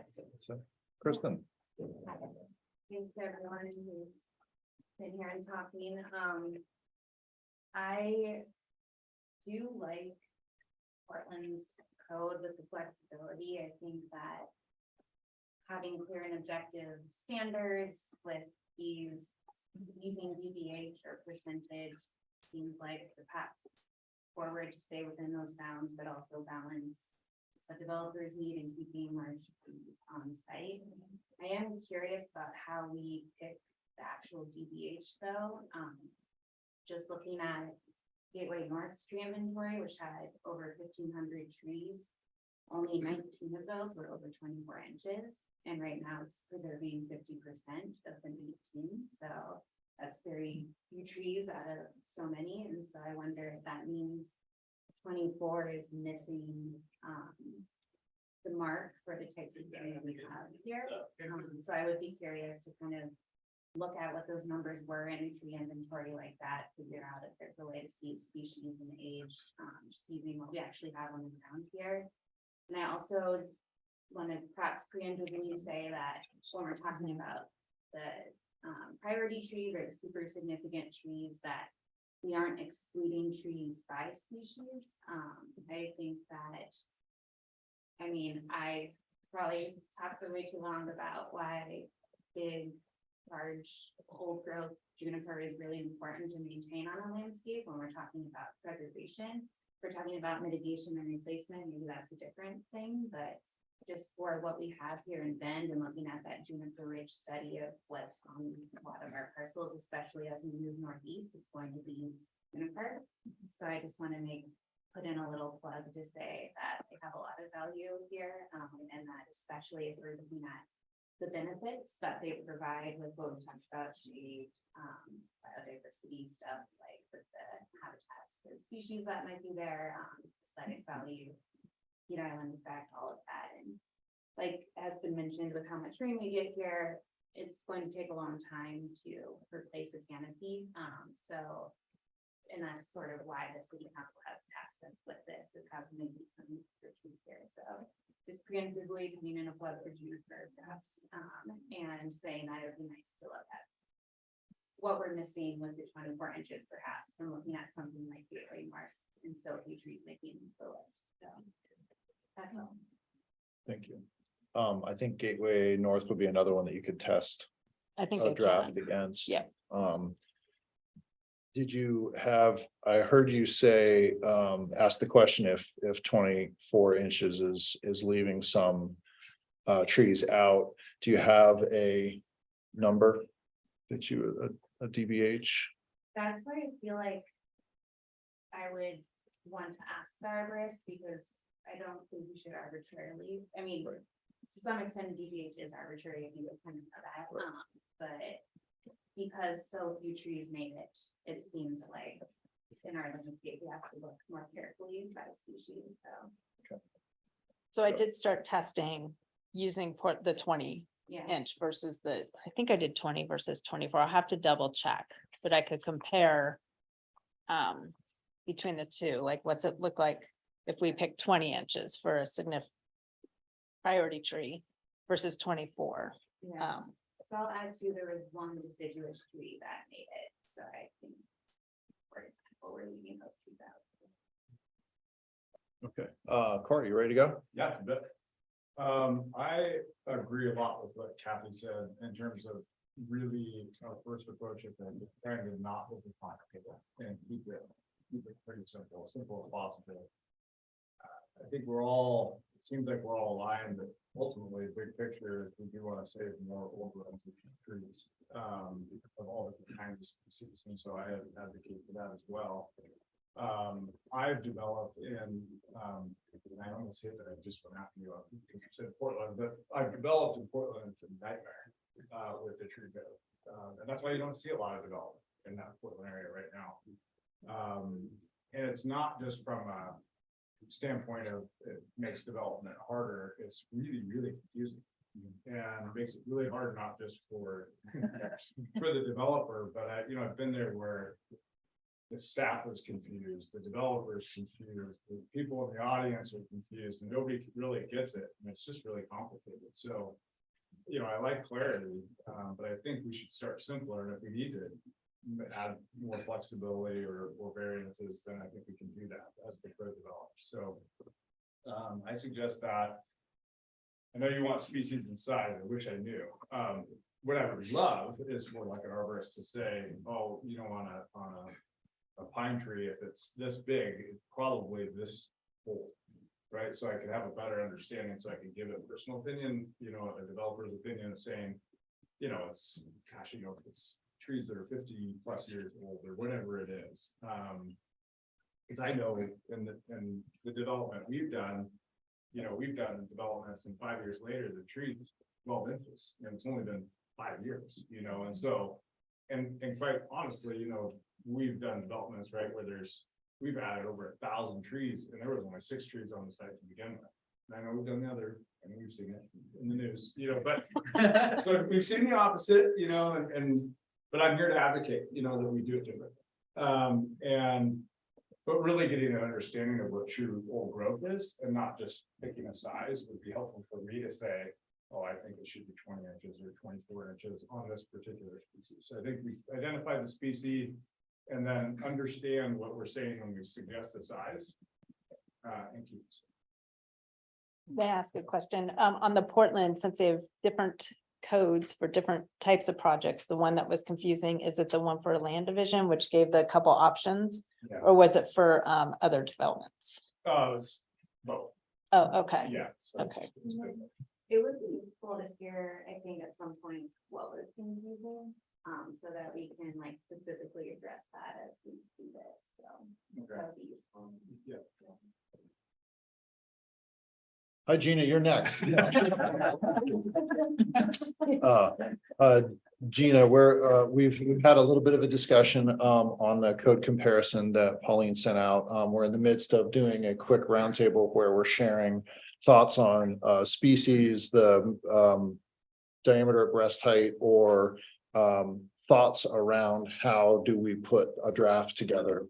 Kristen. Thanks to everyone who's been here and talking. I do like Portland's code with the flexibility. I think that having clear and objective standards with these using DBH or percentage seems like the path forward to stay within those bounds, but also balance what developers need in keeping large trees on site. I am curious about how we pick the actual DBH though. Just looking at Gateway North's tree inventory, which had over 1,500 trees, only 19 of those were over 24 inches. And right now it's preserving 50% of the 18. So that's very few trees out of so many. And so I wonder if that means 24 is missing the mark for the types of trees we have here. So I would be curious to kind of look at what those numbers were in a tree inventory like that, figure out if there's a way to see species and age, just using what we actually have on the ground here. And I also want to perhaps preemptively say that when we're talking about the priority trees or the super significant trees, that we aren't excluding trees by species. I think that, I mean, I probably talked for way too long about why big, large, old growth juniper is really important to maintain on a landscape when we're talking about preservation. If we're talking about mitigation and replacement, maybe that's a different thing, but just for what we have here in Bend and looking at that juniper ridge study of what's on a lot of our parcels, especially as we move northeast, it's going to be juniper. So I just want to put in a little plug to say that they have a lot of value here, and that especially if we're looking at the benefits that they provide with what we talked about, shade, biodiversity stuff, like with the habitats for the species that might be there, aesthetic value, heat island effect, all of that. And like has been mentioned with how much rain we get here, it's going to take a long time to replace a canopy. And that's sort of why the city council has tasked us with this, is how can we keep some trees here. So just preemptively coming in a flood for juniper perhaps, and saying that it would be nice to look at what we're missing with the 24 inches perhaps from looking at something like Gateway North and so few trees making the list. So that's all. Thank you. I think Gateway North would be another one that you could test I think a draft against. Yeah. Did you have, I heard you say, ask the question if 24 inches is leaving some trees out. Do you have a number that you, a DBH? That's why I feel like I would want to ask the arborist, because I don't think we should arbitrarily, I mean, to some extent, DBH is arbitrary, if you would kind of know that, but because so few trees made it, it seems like in our landscape, we have to look more carefully by species, so. So I did start testing using the 20 Yeah. inch versus I think I did 20 versus 24. I'll have to double check, but I could compare. Between the two, like what's it look like if we pick 20 inches for a significant priority tree versus 24. Yeah. So I'll add to, there was one deciduous tree that made it, so I think. For example, we're leaving those trees out. Okay, Corey, you ready to go? Yeah, I bet. I agree a lot with what Kathy said in terms of really our first approach of trying to not overcomplicate people and keep it pretty simple as possible. I think it seems like we're all aligned, but ultimately, the big picture is we do want to save more old growth trees of all different kinds of species, and so I advocate for that as well. I've developed and I almost hit that I just went after you because you said Portland, but I've developed in Portland. It's a nightmare with the tree growth, and that's why you don't see a lot of development in that Portland area right now. And it's not just from a standpoint of it makes development harder. It's really, really confusing. And it makes it really hard, not just for the developer, but I've been there where the staff was confused, the developers confused, the people in the audience are confused, and nobody really gets it. And it's just really complicated. So, I like clarity, but I think we should start simpler. And if we need to add more flexibility or variances, then I think we can do that as the code develops. So I suggest that. I know you want species and size. I wish I knew. What I would love is for like an arborist to say, oh, on a pine tree, if it's this big, it's probably this old, right? So I could have a better understanding, so I could give a personal opinion, a developer's opinion of saying, it's gosh, it's trees that are 50 plus years old or whatever it is. Because I know in the development we've done, we've done developments and 5 years later, the tree is 12 inches and it's only been 5 years, and so, and quite honestly, we've done developments, right, where we've added over 1,000 trees and there was only 6 trees on the site to begin with. And I know we've done the other, and we've seen it in the news, but so we've seen the opposite, but I'm here to advocate, that we do it differently. But really getting an understanding of what true old growth is and not just picking a size would be helpful for me to say, oh, I think it should be 20 inches or 24 inches on this particular species. So I think we identify the species and then understand what we're saying when we suggest a size. And keep it. May I ask a question? On the Portland, since they have different codes for different types of projects, the one that was confusing, is it the one for land division, which gave the couple options? Yeah. Or was it for other developments? It was both. Oh, okay. Yeah. So Okay. It would be useful to hear, I think, at some point, what was confusing, so that we can like specifically address that as we do this. So that would be useful. Yeah. Hi, Gina, you're next. Gina, we've had a little bit of a discussion on the code comparison that Pauline sent out. We're in the midst of doing a quick roundtable where we're sharing thoughts on species, the diameter of breast height, or thoughts around how do we put a draft together,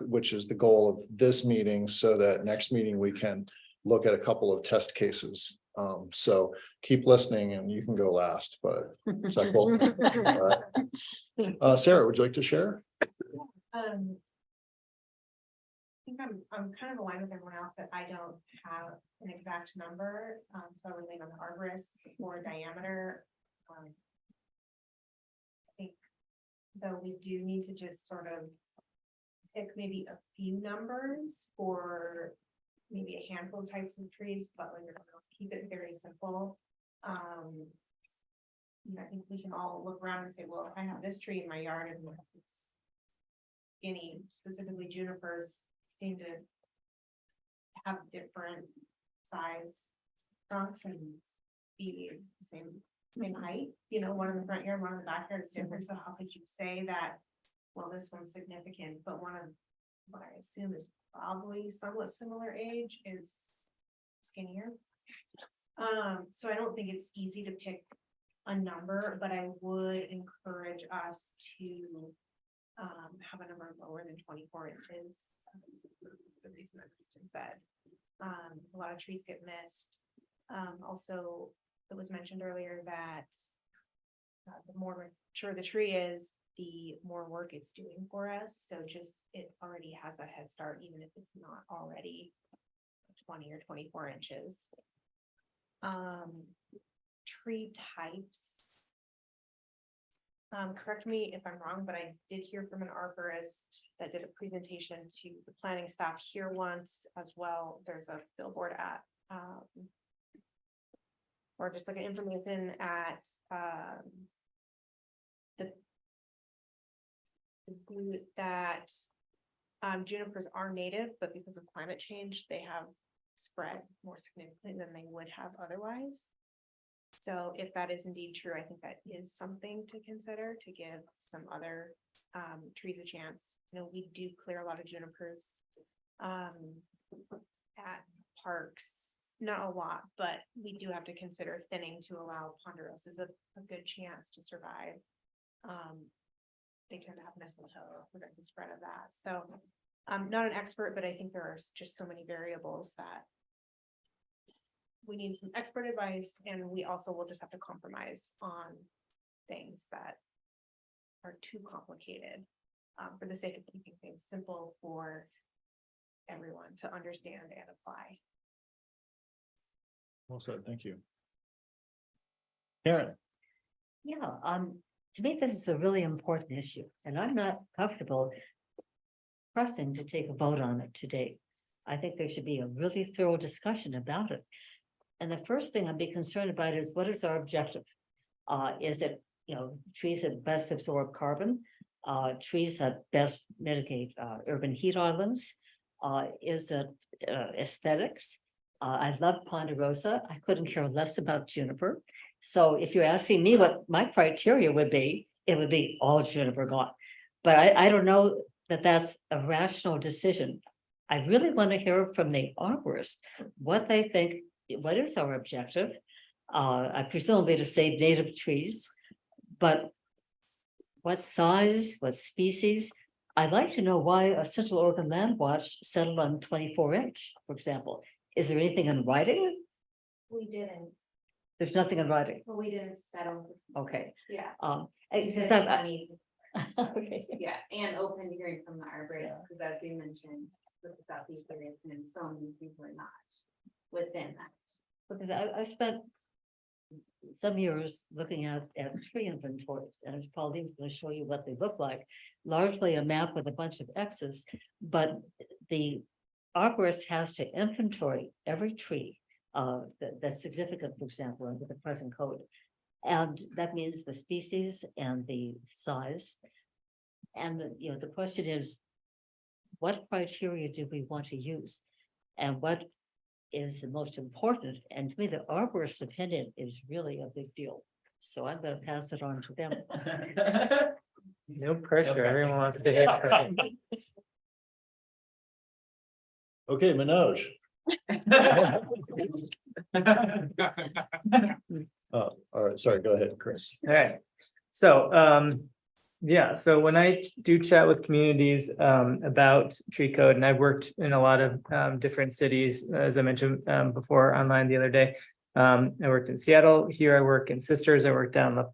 which is the goal of this meeting, so that next meeting we can look at a couple of test cases. So keep listening and you can go last, but is that cool? All right. Sarah, would you like to share? I think I'm kind of aligned with everyone else that I don't have an exact number, so I would lean on the arborist for diameter. I think though we do need to just sort of pick maybe a few numbers for maybe a handful of types of trees, but like everyone else, keep it very simple. I think we can all look around and say, well, if I have this tree in my yard and it's skinny, specifically junipers seem to have different size trunks and be the same height, one in the front yard, one in the backyard is different. So how could you say that well, this one's significant, but one of what I assume is probably somewhat similar age is skinnier. So I don't think it's easy to pick a number, but I would encourage us to have a number lower than 24 inches. The reason that Kristen said, a lot of trees get missed. Also, it was mentioned earlier that the more mature the tree is, the more work it's doing for us. So just, it already has a head start, even if it's not already 20 or 24 inches. Tree types. Correct me if I'm wrong, but I did hear from an arborist that did a presentation to the planning staff here once as well. There's a billboard at, or just like an information at, that junipers are native, but because of climate change, they have spread more significantly than they would have otherwise. So if that is indeed true, I think that is something to consider, to give some other trees a chance. You know, we do clear a lot of junipers at parks, not a lot, but we do have to consider thinning to allow ponderosas a good chance to survive. They tend to have mistletoe, prevent the spread of that. So I'm not an expert, but I think there are just so many variables that we need some expert advice, and we also will just have to compromise on things that are too complicated for the sake of keeping things simple for everyone to understand and apply. Well said, thank you. Karen. Yeah, to me, this is a really important issue, and I'm not comfortable pressing to take a vote on it today. I think there should be a really thorough discussion about it. And the first thing I'd be concerned about is, what is our objective? Is it, trees that best absorb carbon? Trees that best mitigate urban heat islands? Is it aesthetics? I love ponderosa. I couldn't care less about juniper. So if you're asking me what my criteria would be, it would be all juniper gone. But I don't know that that's a rational decision. I really want to hear from the arborist what they think, what is our objective? I presumably to save native trees, but what size, what species? I'd like to know why a Central Oregon Land Watch settled on 24 inch, for example. Is there anything in writing? We didn't. There's nothing in writing. Well, we didn't settle. Okay. Yeah. Is that, Okay. Yeah, and open hearing from the arborist, because as we mentioned, with the Southeast area, and some people are not within that. because I spent some years looking at tree inventories, and as Pauline's going to show you what they look like, largely a map with a bunch of X's, but the arborist has to inventory every tree that's significant, for example, under the present code. And that means the species and the size. And the question is, what criteria do we want to use? And what is the most important? And to me, the arborist's opinion is really a big deal. So I'm going to pass it on to them. No pressure, everyone wants to hear. Okay, Manoj. All right, sorry, go ahead, Chris. All right, so yeah, so when I do chat with communities about tree code, and I've worked in a lot of different cities, as I mentioned before online the other day. I worked in Seattle, here I work in Sisters, I worked down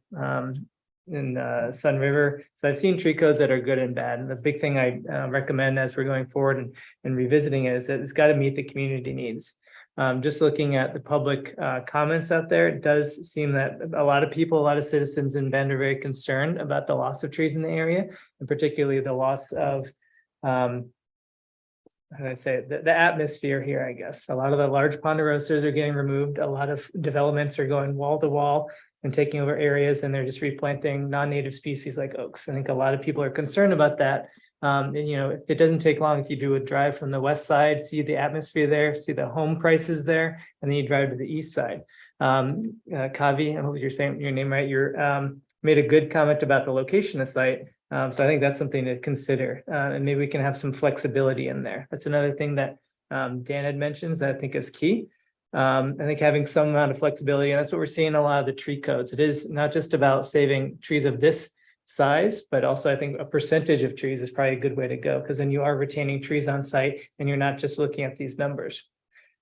in Sun River. So I've seen tree codes that are good and bad. And the big thing I recommend as we're going forward and revisiting it is that it's got to meet the community needs. Just looking at the public comments out there, it does seem that a lot of people, a lot of citizens in Bend are very concerned about the loss of trees in the area, and particularly the loss of, how do I say it? The atmosphere here, I guess. A lot of the large ponderosas are getting removed. A lot of developments are going wall to wall and taking over areas, and they're just replanting non-native species like oaks. I think a lot of people are concerned about that. And it doesn't take long if you do a drive from the west side, see the atmosphere there, see the home prices there, and then you drive to the east side. Kavi, I hope you're saying your name right. You're made a good comment about the location of the site. So I think that's something to consider, and maybe we can have some flexibility in there. That's another thing that Dan had mentioned that I think is key. I think having some amount of flexibility, and that's what we're seeing in a lot of the tree codes. It is not just about saving trees of this size, but also I think a percentage of trees is probably a good way to go, because then you are retaining trees on site and you're not just looking at these numbers.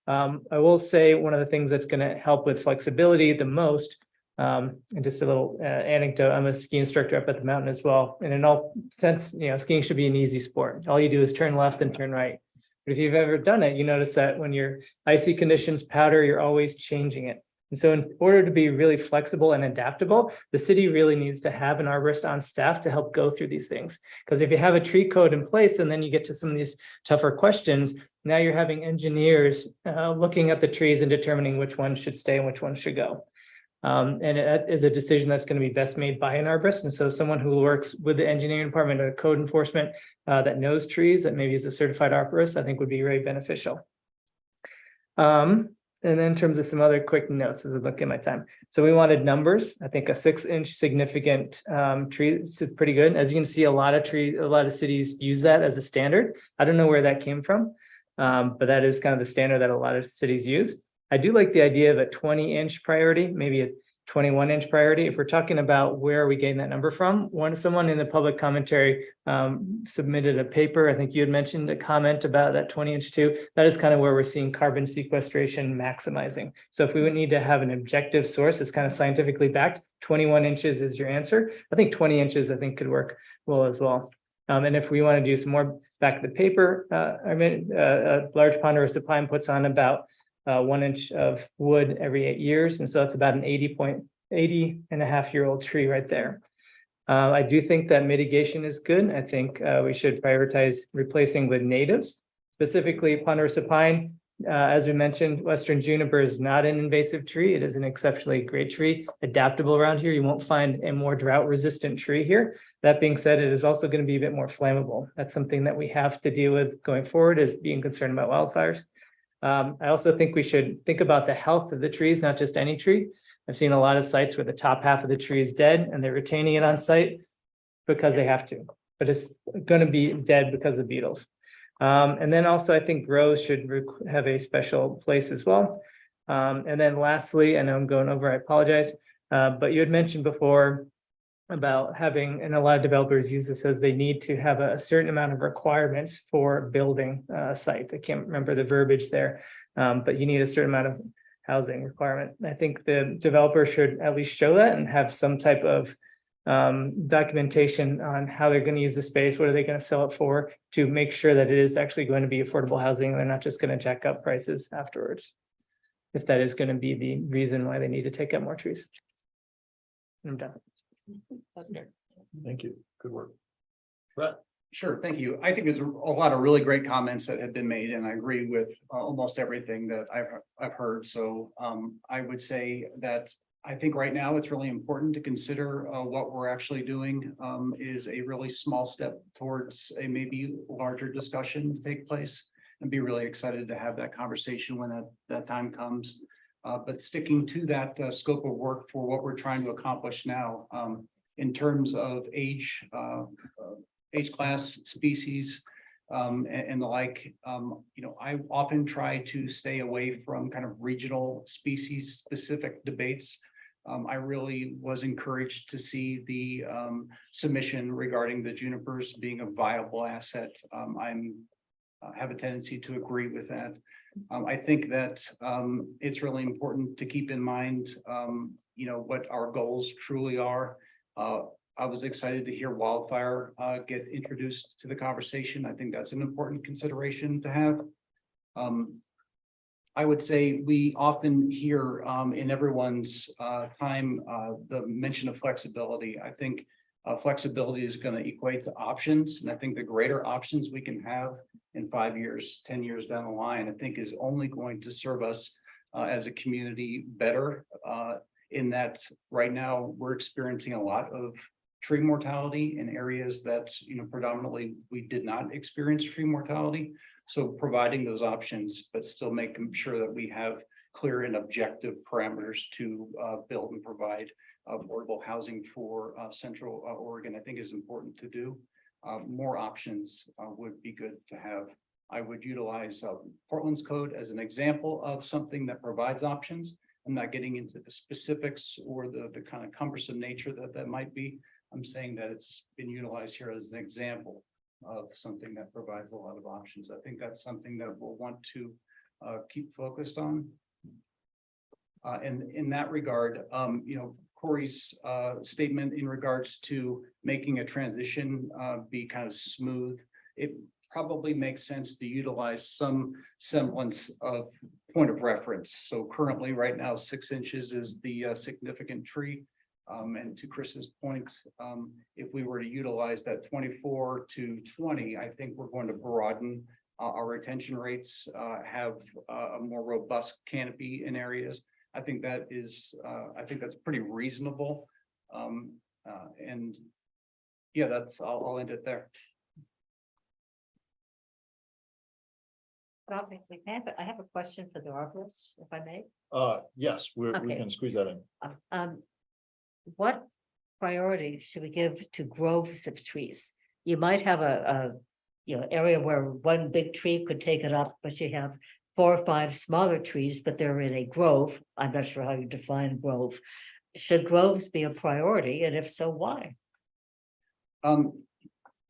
I will say one of the things that's going to help with flexibility the most, and just a little anecdote, I'm a ski instructor up at the mountain as well. And in all sense, skiing should be an easy sport. All you do is turn left and turn right. But if you've ever done it, you notice that when you're icy conditions, powder, you're always changing it. And so in order to be really flexible and adaptable, the city really needs to have an arborist on staff to help go through these things. Because if you have a tree code in place and then you get to some of these tougher questions, now you're having engineers looking at the trees and determining which ones should stay and which ones should go. And it is a decision that's going to be best made by an arborist. And so someone who works with the engineering department or code enforcement that knows trees, that maybe is a certified arborist, I think would be very beneficial. And then in terms of some other quick notes as I look at my time. So we wanted numbers. I think a 6-inch significant tree is pretty good. As you can see, a lot of cities use that as a standard. I don't know where that came from, but that is kind of the standard that a lot of cities use. I do like the idea of a 20-inch priority, maybe a 21-inch priority. If we're talking about where are we getting that number from, someone in the public commentary submitted a paper. I think you had mentioned a comment about that 20-inch too. That is kind of where we're seeing carbon sequestration maximizing. So if we would need to have an objective source that's kind of scientifically backed, 21 inches is your answer. I think 20 inches could work well as well. And if we want to do some more back to the paper, a large ponderosa pine puts on about 1 inch of wood every 8 years. And so that's about an 80.5-year-old tree right there. I do think that mitigation is good. I think we should prioritize replacing with natives, specifically ponderosa pine. As we mentioned, Western juniper is not an invasive tree. It is an exceptionally great tree, adaptable around here. You won't find a more drought resistant tree here. That being said, it is also going to be a bit more flammable. That's something that we have to deal with going forward, is being concerned about wildfires. I also think we should think about the health of the trees, not just any tree. I've seen a lot of sites where the top half of the tree is dead and they're retaining it on site because they have to, but it's going to be dead because of beetles. And then also I think grows should have a special place as well. And then lastly, I know I'm going over, I apologize, but you had mentioned before about having, and a lot of developers use this as they need to have a certain amount of requirements for building a site. I can't remember the verbiage there, but you need a certain amount of housing requirement. I think the developer should at least show that and have some type of documentation on how they're going to use the space, what are they going to sell it for, to make sure that it is actually going to be affordable housing and they're not just going to jack up prices afterwards, if that is going to be the reason why they need to take out more trees. I'm done. That's good. Thank you. Good work. Sure, thank you. I think there's a lot of really great comments that have been made, and I agree with almost everything that I've heard. So I would say that I think right now it's really important to consider what we're actually doing is a really small step towards a maybe larger discussion to take place, and be really excited to have that conversation when that time comes. But sticking to that scope of work for what we're trying to accomplish now in terms of age class, species, and the like. I often try to stay away from kind of regional species specific debates. I really was encouraged to see the submission regarding the junipers being a viable asset. I have a tendency to agree with that. I think that it's really important to keep in mind, what our goals truly are. I was excited to hear wildfire get introduced to the conversation. I think that's an important consideration to have. I would say we often hear in everyone's time the mention of flexibility. I think flexibility is going to equate to options, and I think the greater options we can have in 5 years, 10 years down the line, I think is only going to serve us as a community better. In that right now we're experiencing a lot of tree mortality in areas that, predominantly we did not experience tree mortality. So providing those options, but still making sure that we have clear and objective parameters to build and provide affordable housing for Central Oregon, I think is important to do. More options would be good to have. I would utilize Portland's code as an example of something that provides options. I'm not getting into the specifics or the kind of cumbersome nature that might be. I'm saying that it's been utilized here as an example of something that provides a lot of options. I think that's something that we'll want to keep focused on. And in that regard, Corey's statement in regards to making a transition be kind of smooth, it probably makes sense to utilize some semblance of point of reference. So currently, right now, 6 inches is the significant tree. And to Chris's point, if we were to utilize that 24 to 20, I think we're going to broaden our retention rates, have a more robust canopy in areas. I think that is, I think that's pretty reasonable. And yeah, I'll end it there. Well, I have a question for the arborist, if I may. Yes, we Okay. can squeeze that in. What priority should we give to groves of trees? You might have a area where one big tree could take it up, but you have 4 or 5 smaller trees, but they're in a grove. I'm not sure how you define grove. Should groves be a priority? And if so, why?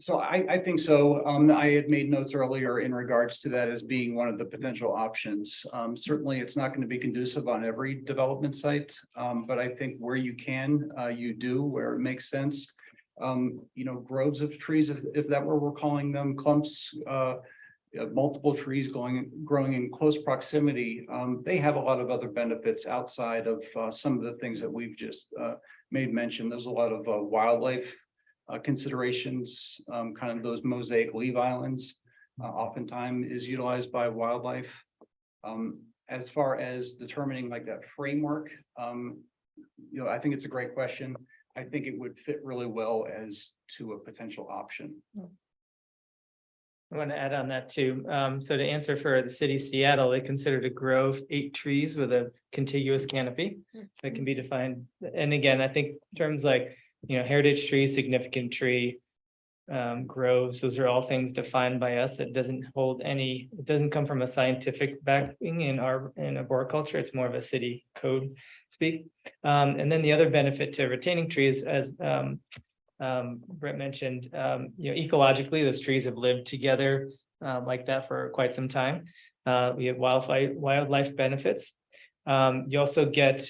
So I think so. I had made notes earlier in regards to that as being one of the potential options. Certainly, it's not going to be conducive on every development site, but I think where you can, you do, where it makes sense. Groves of trees, if that were we're calling them, clumps, multiple trees growing in close proximity, they have a lot of other benefits outside of some of the things that we've just made mention. There's a lot of wildlife considerations, kind of those mosaic leaf islands, oftentimes is utilized by wildlife. As far as determining like that framework, I think it's a great question. I think it would fit really well as to a potential option. I want to add on that too. So to answer for the city of Seattle, they considered a grove 8 trees with a contiguous canopy that can be defined. And again, I think terms like, heritage tree, significant tree, groves, those are all things defined by us. It doesn't come from a scientific backing in arboriculture. It's more of a city code speak. And then the other benefit to retaining trees, as Brett mentioned, ecologically, those trees have lived together like that for quite some time. We have wildlife benefits. You also get,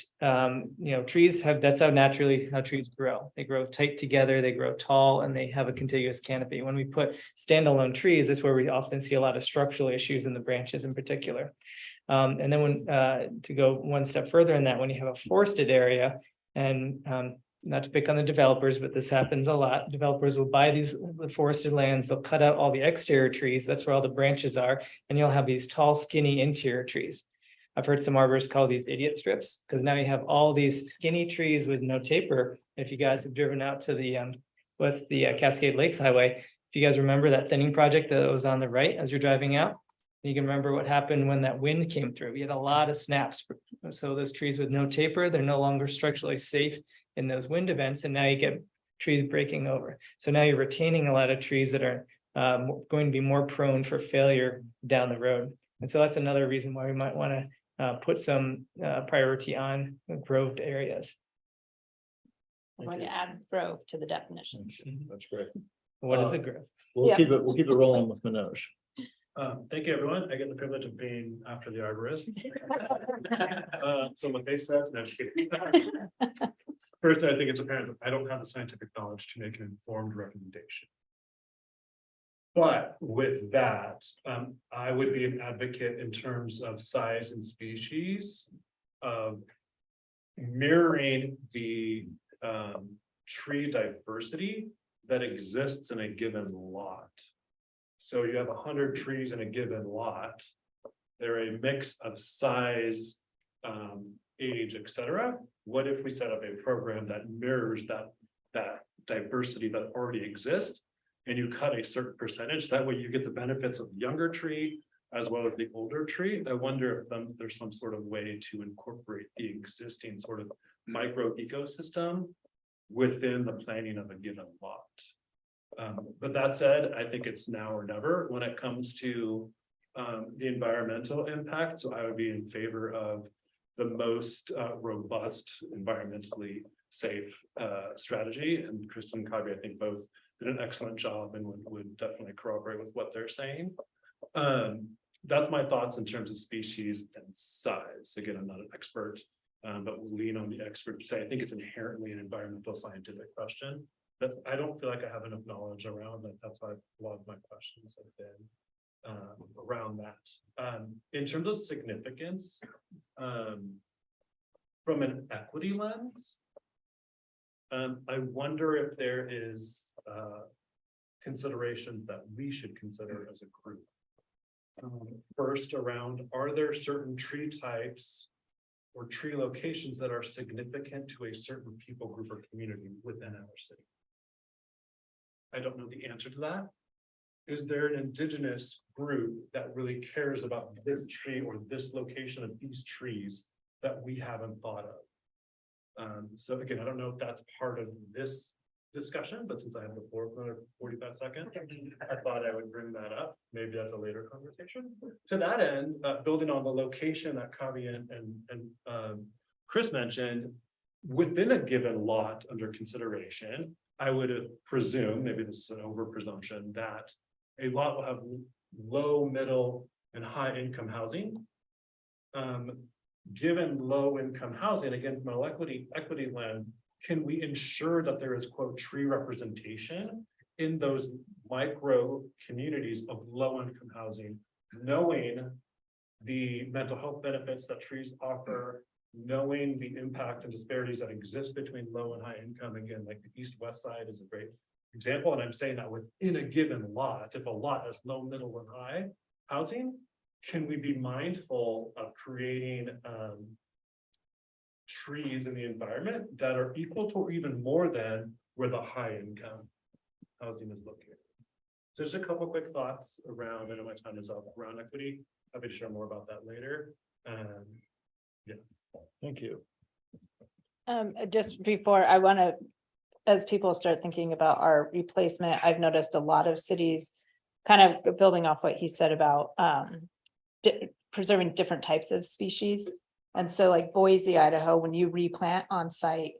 trees that's how trees grow. They grow tight together, they grow tall, and they have a contiguous canopy. When we put standalone trees, that's where we often see a lot of structural issues in the branches in particular. And then to go one step further in that, when you have a forested area, and not to pick on the developers, but this happens a lot. Developers will buy these forested lands, they'll cut out all the exterior trees, that's where all the branches are, and you'll have these tall, skinny interior trees. I've heard some arborists call these idiot strips, because now you have all these skinny trees with no taper. If you guys have driven out to the Cascade Lakes Highway, if you guys remember that thinning project that was on the right as you're driving out, you can remember what happened when that wind came through. We had a lot of snaps. So those trees with no taper, they're no longer structurally safe in those wind events, and now you get trees breaking over. So now you're retaining a lot of trees that are going to be more prone for failure down the road. And so that's another reason why we might want to put some priority on groved areas. I'm going to add grove to the definition. That's great. What is a grove? We'll keep it rolling with Manoj. Thank you, everyone. I get the privilege of being after the arborist. So what they said, no, just kidding. First, I think it's apparent that I don't have the scientific knowledge to make an informed recommendation. But with that, I would be an advocate in terms of size and species of mirroring the tree diversity that exists in a given lot. So you have 100 trees in a given lot. They're a mix of size, age, etc. What if we set up a program that mirrors that diversity that already exists, and you cut a certain percentage? That way you get the benefits of younger tree, as well as the older tree. I wonder if there's some sort of way to incorporate the existing sort of micro ecosystem within the planning of a given lot. But that said, I think it's now or never when it comes to the environmental impact. So I would be in favor of the most robust, environmentally safe strategy. And Kristen and Kavi, I think both did an excellent job and would definitely corroborate with what they're saying. That's my thoughts in terms of species and size. Again, I'm not an expert, but we'll lean on the experts. Say I think it's inherently an environmental scientific question, but I don't feel like I have enough knowledge around that. That's why a lot of my questions have been around that. In terms of significance, from an equity lens, I wonder if there is considerations that we should consider as a group. First, around, are there certain tree types or tree locations that are significant to a certain people group or community within our city? I don't know the answer to that. Is there an indigenous group that really cares about this tree or this location of these trees that we haven't thought of? So again, I don't know if that's part of this discussion, but since I have the floor for another 45 seconds, I thought I would bring that up. Maybe that's a later conversation. To that end, building on the location that Kavi and Chris mentioned, within a given lot under consideration, I would presume, maybe this is an over presumption, that a lot will have low, middle, and high income housing. Given low income housing, again, from an equity lens, can we ensure that there is, quote, tree representation in those micro communities of low income housing, knowing the mental health benefits that trees offer, knowing the impact and disparities that exist between low and high income? Again, like the east-west side is a great example. And I'm saying that within a given lot, if a lot has low, middle, and high housing, can we be mindful of creating trees in the environment that are equal to or even more than where the high income housing is located? So just a couple quick thoughts around, I know my time is up, around equity. Happy to share more about that later. Yeah, thank you. Just before I want to, as people start thinking about our replacement, I've noticed a lot of cities kind of building off what he said about preserving different types of species. And so like Boise, Idaho, when you replant on site,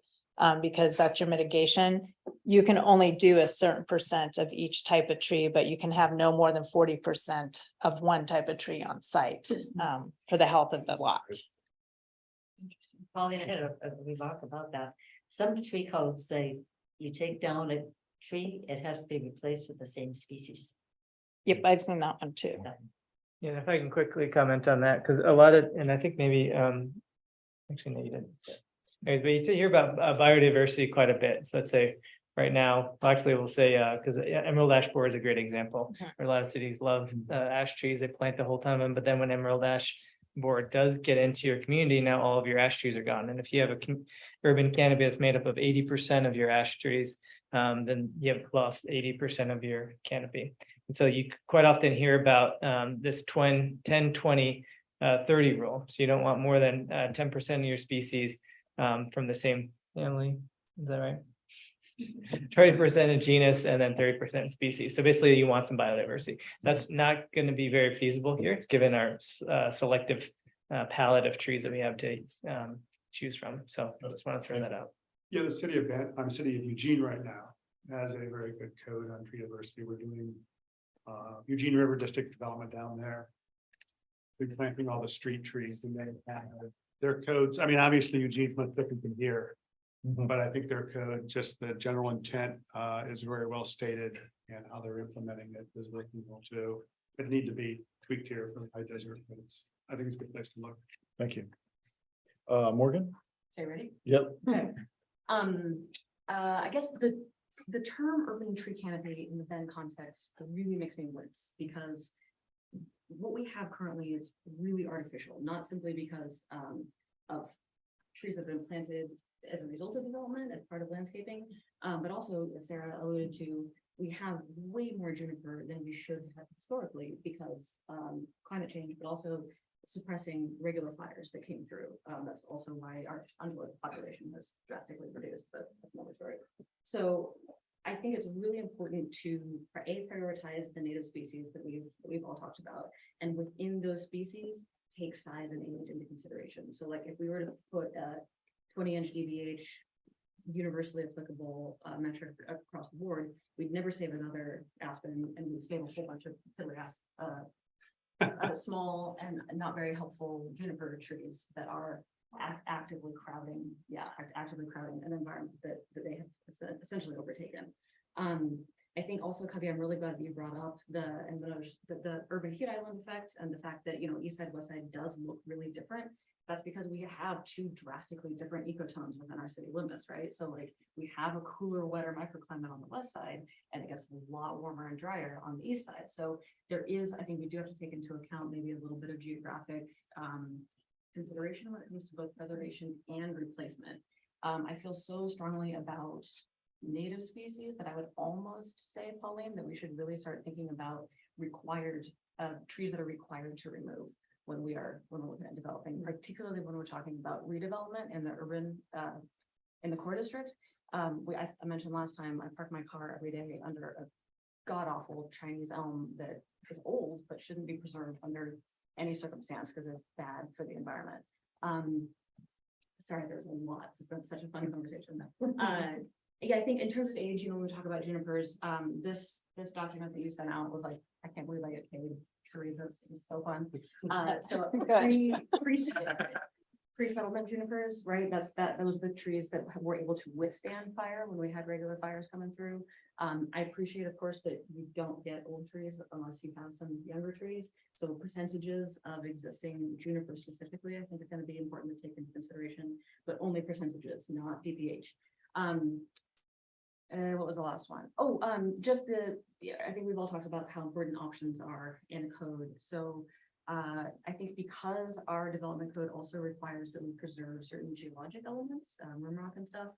because that's your mitigation, you can only do a certain percent of each type of tree, but you can have no more than 40% of one type of tree on site for the health of the lot. Pauline, I had a remark about that. Some tree codes say you take down a tree, it has to be replaced with the same species. Yep, I've seen that one too. Yeah, if I can quickly comment on that, because a lot of, and I think maybe, actually, no, you didn't. Anyways, but you hear about biodiversity quite a bit. So let's say right now, actually, we'll say, because emerald ash borer is a great example. Where a lot of cities love ash trees, they plant the whole time, but then when emerald ash borer does get into your community, now all of your ash trees are gone. And if you have a urban canopy that's made up of 80% of your ash trees, then you have lost 80% of your canopy. And so you quite often hear about this 10, 20, 30 rule. So you don't want more than 10% of your species from the same family. Is that right? 20% of genus and then 30% species. So basically you want some biodiversity. That's not going to be very feasible here, given our selective palette of trees that we have to choose from. So I just want to throw that out. Yeah, the city of Eugene right now has a very good code on tree diversity. We're doing Eugene River District development down there. We're planting all the street trees and they have their codes. I mean, obviously Eugene's much different than here, but I think their code, just the general intent is very well stated, and how they're implementing it is working well too. It need to be tweaked here for the high desert, but I think it's a good place to look. Thank you. Morgan? Okay, ready? Yep. Okay. I guess the term urban tree canopy in the Bend context really makes me wince, because what we have currently is really artificial, not simply because of trees that have been planted as a result of development as part of landscaping, but also, as Sarah alluded to, we have way more juniper than we should have historically because climate change, but also suppressing regular fires that came through. That's also why our underwood population has drastically reduced, but that's another story. So I think it's really important to prioritize the native species that we've all talked about, and within those species, take size and age into consideration. So like if we were to put a 20-inch DBH universally applicable metric across the board, we'd never save another aspen, and we'd save a whole bunch of pillar small and not very helpful juniper trees that are actively crowding an environment that they have essentially overtaken. I think also, Cubby, I'm really glad that you brought up the urban heat island effect, and the fact that, you know, east side, west side does look really different. That's because we have two drastically different ecotones within our city limits, right? So like we have a cooler, wetter microclimate on the west side, and it gets a lot warmer and drier on the east side. So there is, I think we do have to take into account maybe a little bit of geographic consideration when it comes to both preservation and replacement. I feel so strongly about native species that I would almost say, Pauline, that we should really start thinking about required trees that are required to remove when we're looking at developing, particularly when we're talking about redevelopment in the urban in the core district. I mentioned last time, I park my car every day under a god-awful Chinese elm that is old but shouldn't be preserved under any circumstance because it's bad for the environment. Sorry, there's a lot. It's been such a fun conversation. Yeah, I think in terms of age, you know, when we talk about junipers, this document that you sent out was like, I can't believe I get paid to read this. It's so fun. So pre-settlement junipers, right? Those are the trees that were able to withstand fire when we had regular fires coming through. I appreciate, of course, that you don't get old trees unless you have some younger trees. So percentages of existing junipers specifically, I think are going to be important to take into consideration, but only percentages, not DPH. What was the last one? Oh, I think we've all talked about how important options are in code. So I think because our development code also requires that we preserve certain geologic elements, rim rock and stuff,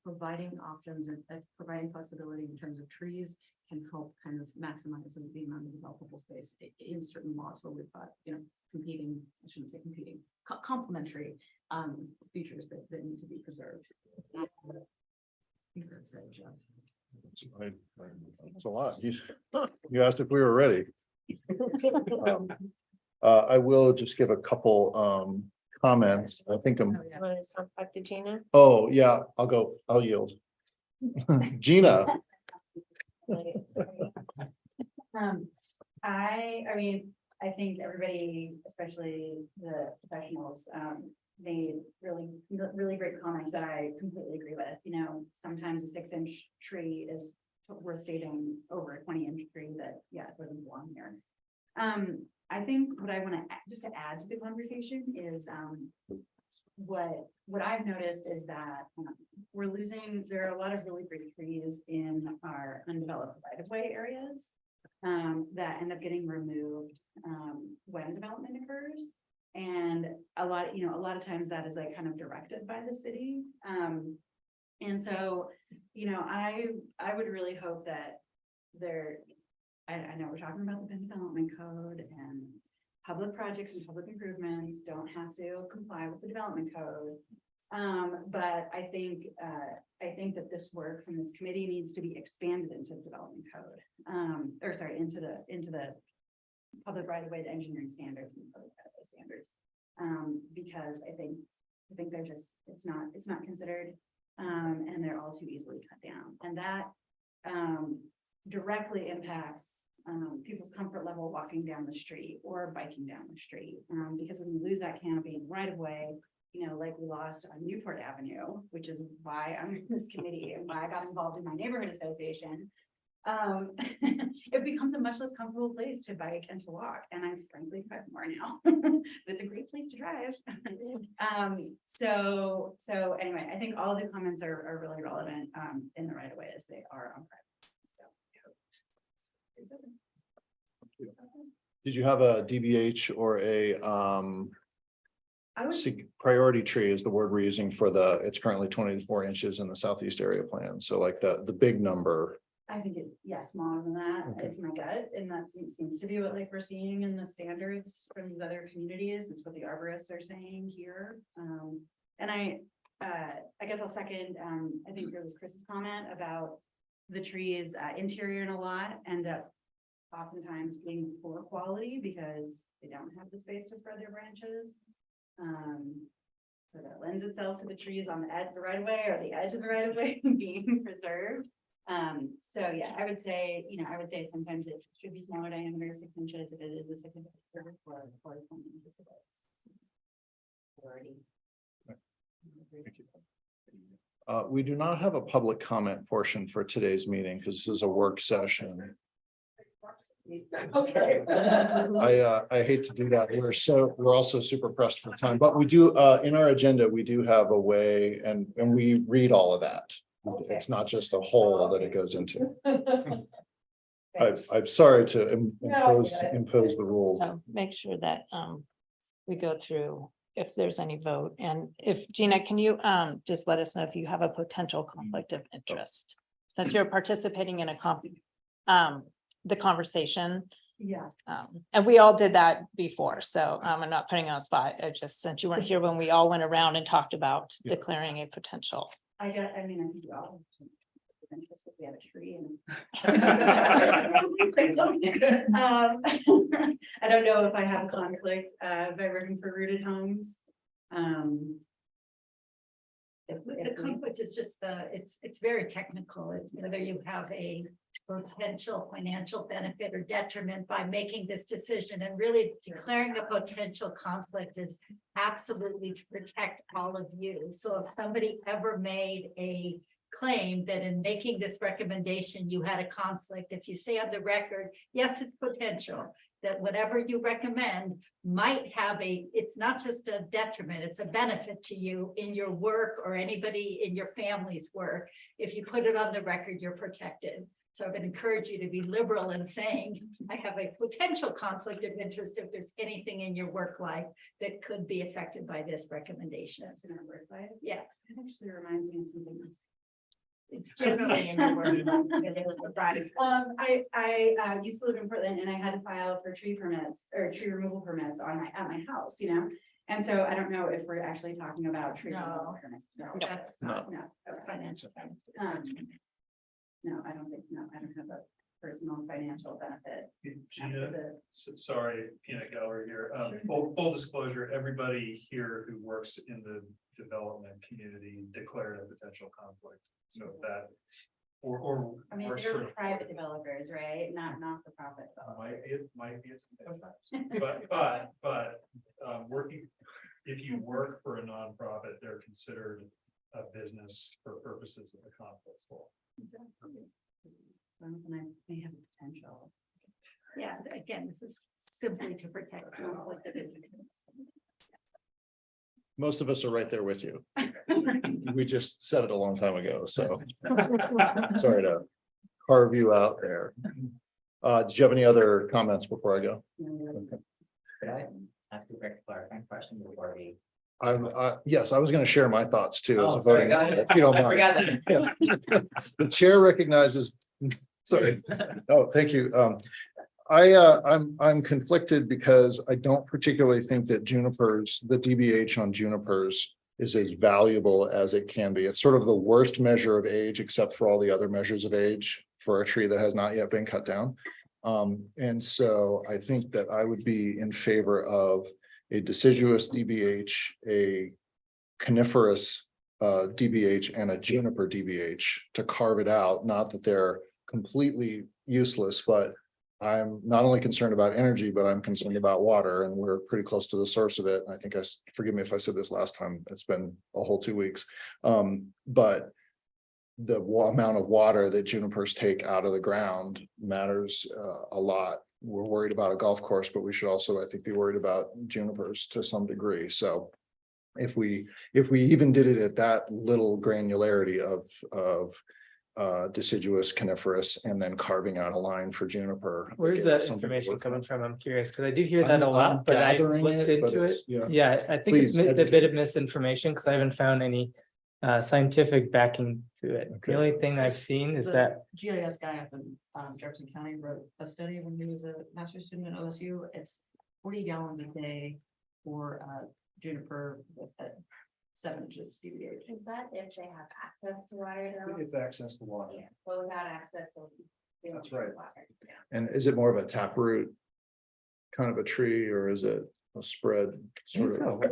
providing options and providing flexibility in terms of trees can help kind of maximize the amount of developable space in certain lots where we've got, you know, competing, I shouldn't say competing, complementary features that need to be preserved. I think that's it, Jeff. It's a lot. You asked if we were ready. I will just give a couple comments. I think I'm. You want to talk back to Gina? Oh, yeah, I'll yield. Gina. I mean, I think everybody, especially the professionals, made really great comments that I completely agree with. You know, sometimes a 6-inch tree is worth saving over a 20-inch tree that, yeah, it doesn't belong here. I think what I want to just to add to the conversation is what I've noticed is that there are a lot of really great trees in our undeveloped right-of-way areas that end up getting removed when development occurs. And a lot of times that is like kind of directed by the city. And so, you know, I would really hope that I know we're talking about the development code, and public projects and public improvements don't have to comply with the development code. But I think that this work from this committee needs to be expanded into the development code, into the public right of way, the engineering standards and public right of way standards. Because I think they're just, it's not considered, and they're all too easily cut down. And that directly impacts people's comfort level walking down the street or biking down the street. Because when you lose that canopy in right of way, you know, like we lost on Newport Avenue, which is why I'm in this committee and why I got involved in my neighborhood association. It becomes a much less comfortable place to bike and to walk. And I frankly drive more now. It's a great place to drive. So anyway, I think all the comments are really relevant in the right of way as they are on private. So Did you have a DBH or a priority tree is the word we're using for it's currently 24 inches in the southeast area plan. So like the big number I think smaller than that Okay. is my gut, and that seems to be what like we're seeing in the standards from these other communities. It's what the arborists are saying here. And I guess I'll second, I think it was Chris's comment about the trees interior in a lot end up oftentimes being poor quality because they don't have the space to spread their branches. So that lends itself to the trees on the edge of the right of way or the edge of the right of way being preserved. So yeah, I would say sometimes it should be smaller diameter, 6 inches if it is a significant or 20 inches if it's already. We do not have a public comment portion for today's meeting because this is a work session. Okay. I hate to do that. We're also super pressed for time, but we do, in our agenda, we do have a way and we read all of that. It's not just a whole that it goes into. I'm sorry to impose the rules. So make sure that we go through if there's any vote, and if Gina, can you just let us know if you have a potential conflict of interest? Since you're participating in the conversation. Yeah. And we all did that before, so I'm not putting you on a spot. I just, since you weren't here when we all went around and talked about declaring a potential. I think we all. Interest if we have a tree and. I don't know if I have a conflict by working for Rooted Homes. The conflict is just it's very technical. It's whether you have a potential financial benefit or detriment by making this decision, and really declaring a potential conflict is absolutely to protect all of you. So if somebody ever made a claim that in making this recommendation, you had a conflict, if you say on the record, yes, it's potential, that whatever you recommend might have it's not just a detriment, it's a benefit to you in your work or anybody in your family's work. If you put it on the record, you're protected. So I would encourage you to be liberal in saying, I have a potential conflict of interest if there's anything in your work life that could be affected by this recommendation. That's in our work life. Yeah. It actually reminds me of something else. It's generally in your work. I used to live in Portland and I had to file for tree permits or tree removal permits at my house, And so I don't know if we're actually talking about tree removal permits. No, that's not, okay. Financial. No, I don't have a personal financial benefit. Gina, sorry, peanut gallery here. Full disclosure, everybody here who works in the development community declared a potential conflict. So that, or. I mean, they're private developers, right? Not for profit. Might be, but working, if you work for a nonprofit, they're considered a business for purposes of the conflict law. Exactly. And I may have potential. Yeah, again, this is simply to protect conflict of interest. Most of us are right there with you. We just said it a long time ago, so sorry to carve you out there. Do you have any other comments before I go? Okay. Could I ask a quick clarifying question before we? Yes, I was going to share my thoughts too. Oh, as a sorry, voting go ahead. member, if you don't I mind. forgot that. Yeah. The chair recognizes, sorry. Oh, thank you. I'm conflicted because I don't particularly think that the DBH on junipers is as valuable as it can be. It's sort of the worst measure of age, except for all the other measures of age for a tree that has not yet been cut down. And so I think that I would be in favor of a deciduous DBH, a coniferous DBH, and a juniper DBH to carve it out. Not that they're completely useless, but I'm not only concerned about energy, but I'm concerned about water, and we're pretty close to the source of it. I think forgive me if I said this last time, it's been a whole 2 weeks. But the amount of water that junipers take out of the ground matters a lot. We're worried about a golf course, but we should also, I think, be worried about junipers to some degree. So if we even did it at that little granularity of deciduous coniferous and then carving out a line for juniper. Where's that information coming from? I'm curious, because I do hear that a lot, but I looked into it. Yeah, I think it's a bit of misinformation because I haven't found any scientific backing to it. Okay. The only thing I've seen is that GIS guy up in Jefferson County wrote a study when he was a master's student at OSU. It's 40 gallons a day for juniper with 7 inches DBH. Is that if they have access to water though? It's access to water. Yeah, but without access, they'll. they won't That's right. get water. Yeah. And is it more of a taproot kind of a tree, or is it a spread sort of?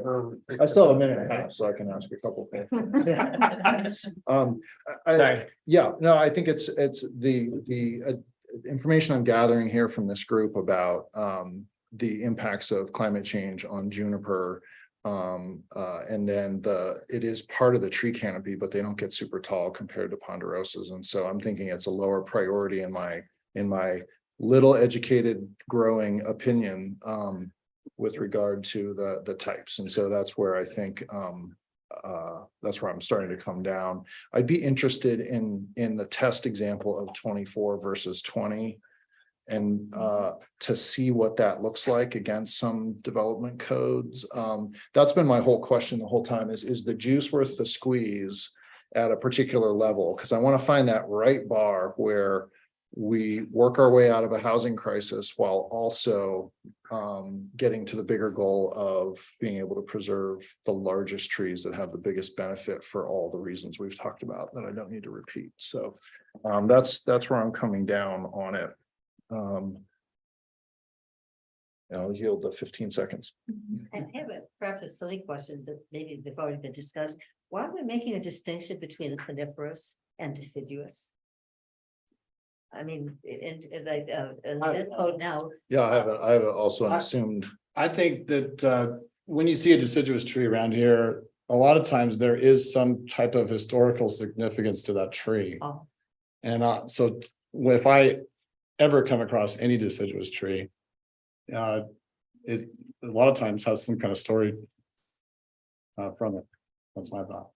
I still have a minute and a half, so I can ask a couple things. Sorry. Yeah, no, I think it's the information I'm gathering here from this group about the impacts of climate change on juniper. And then it is part of the tree canopy, but they don't get super tall compared to ponderosas. And so I'm thinking it's a lower priority in my little educated growing opinion with regard to the types. And so that's where I think that's where I'm starting to come down. I'd be interested in the test example of 24 versus 20. And to see what that looks like against some development codes. That's been my whole question the whole time is the juice worth the squeeze at a particular level? Because I want to find that right bar where we work our way out of a housing crisis while also getting to the bigger goal of being able to preserve the largest trees that have the biggest benefit for all the reasons we've talked about that I don't need to repeat. So that's where I'm coming down on it. I'll yield the 15 seconds. I have a perhaps a silly question that maybe they've already been discussed. Why are we making a distinction between a coniferous and deciduous? I mean, in this code now. Yeah, I have also assumed. I think that when you see a deciduous tree around here, a lot of times there is some type of historical significance to that tree. Oh. And so if I ever come across any deciduous tree, it a lot of times has some kind of story from it. That's my thought.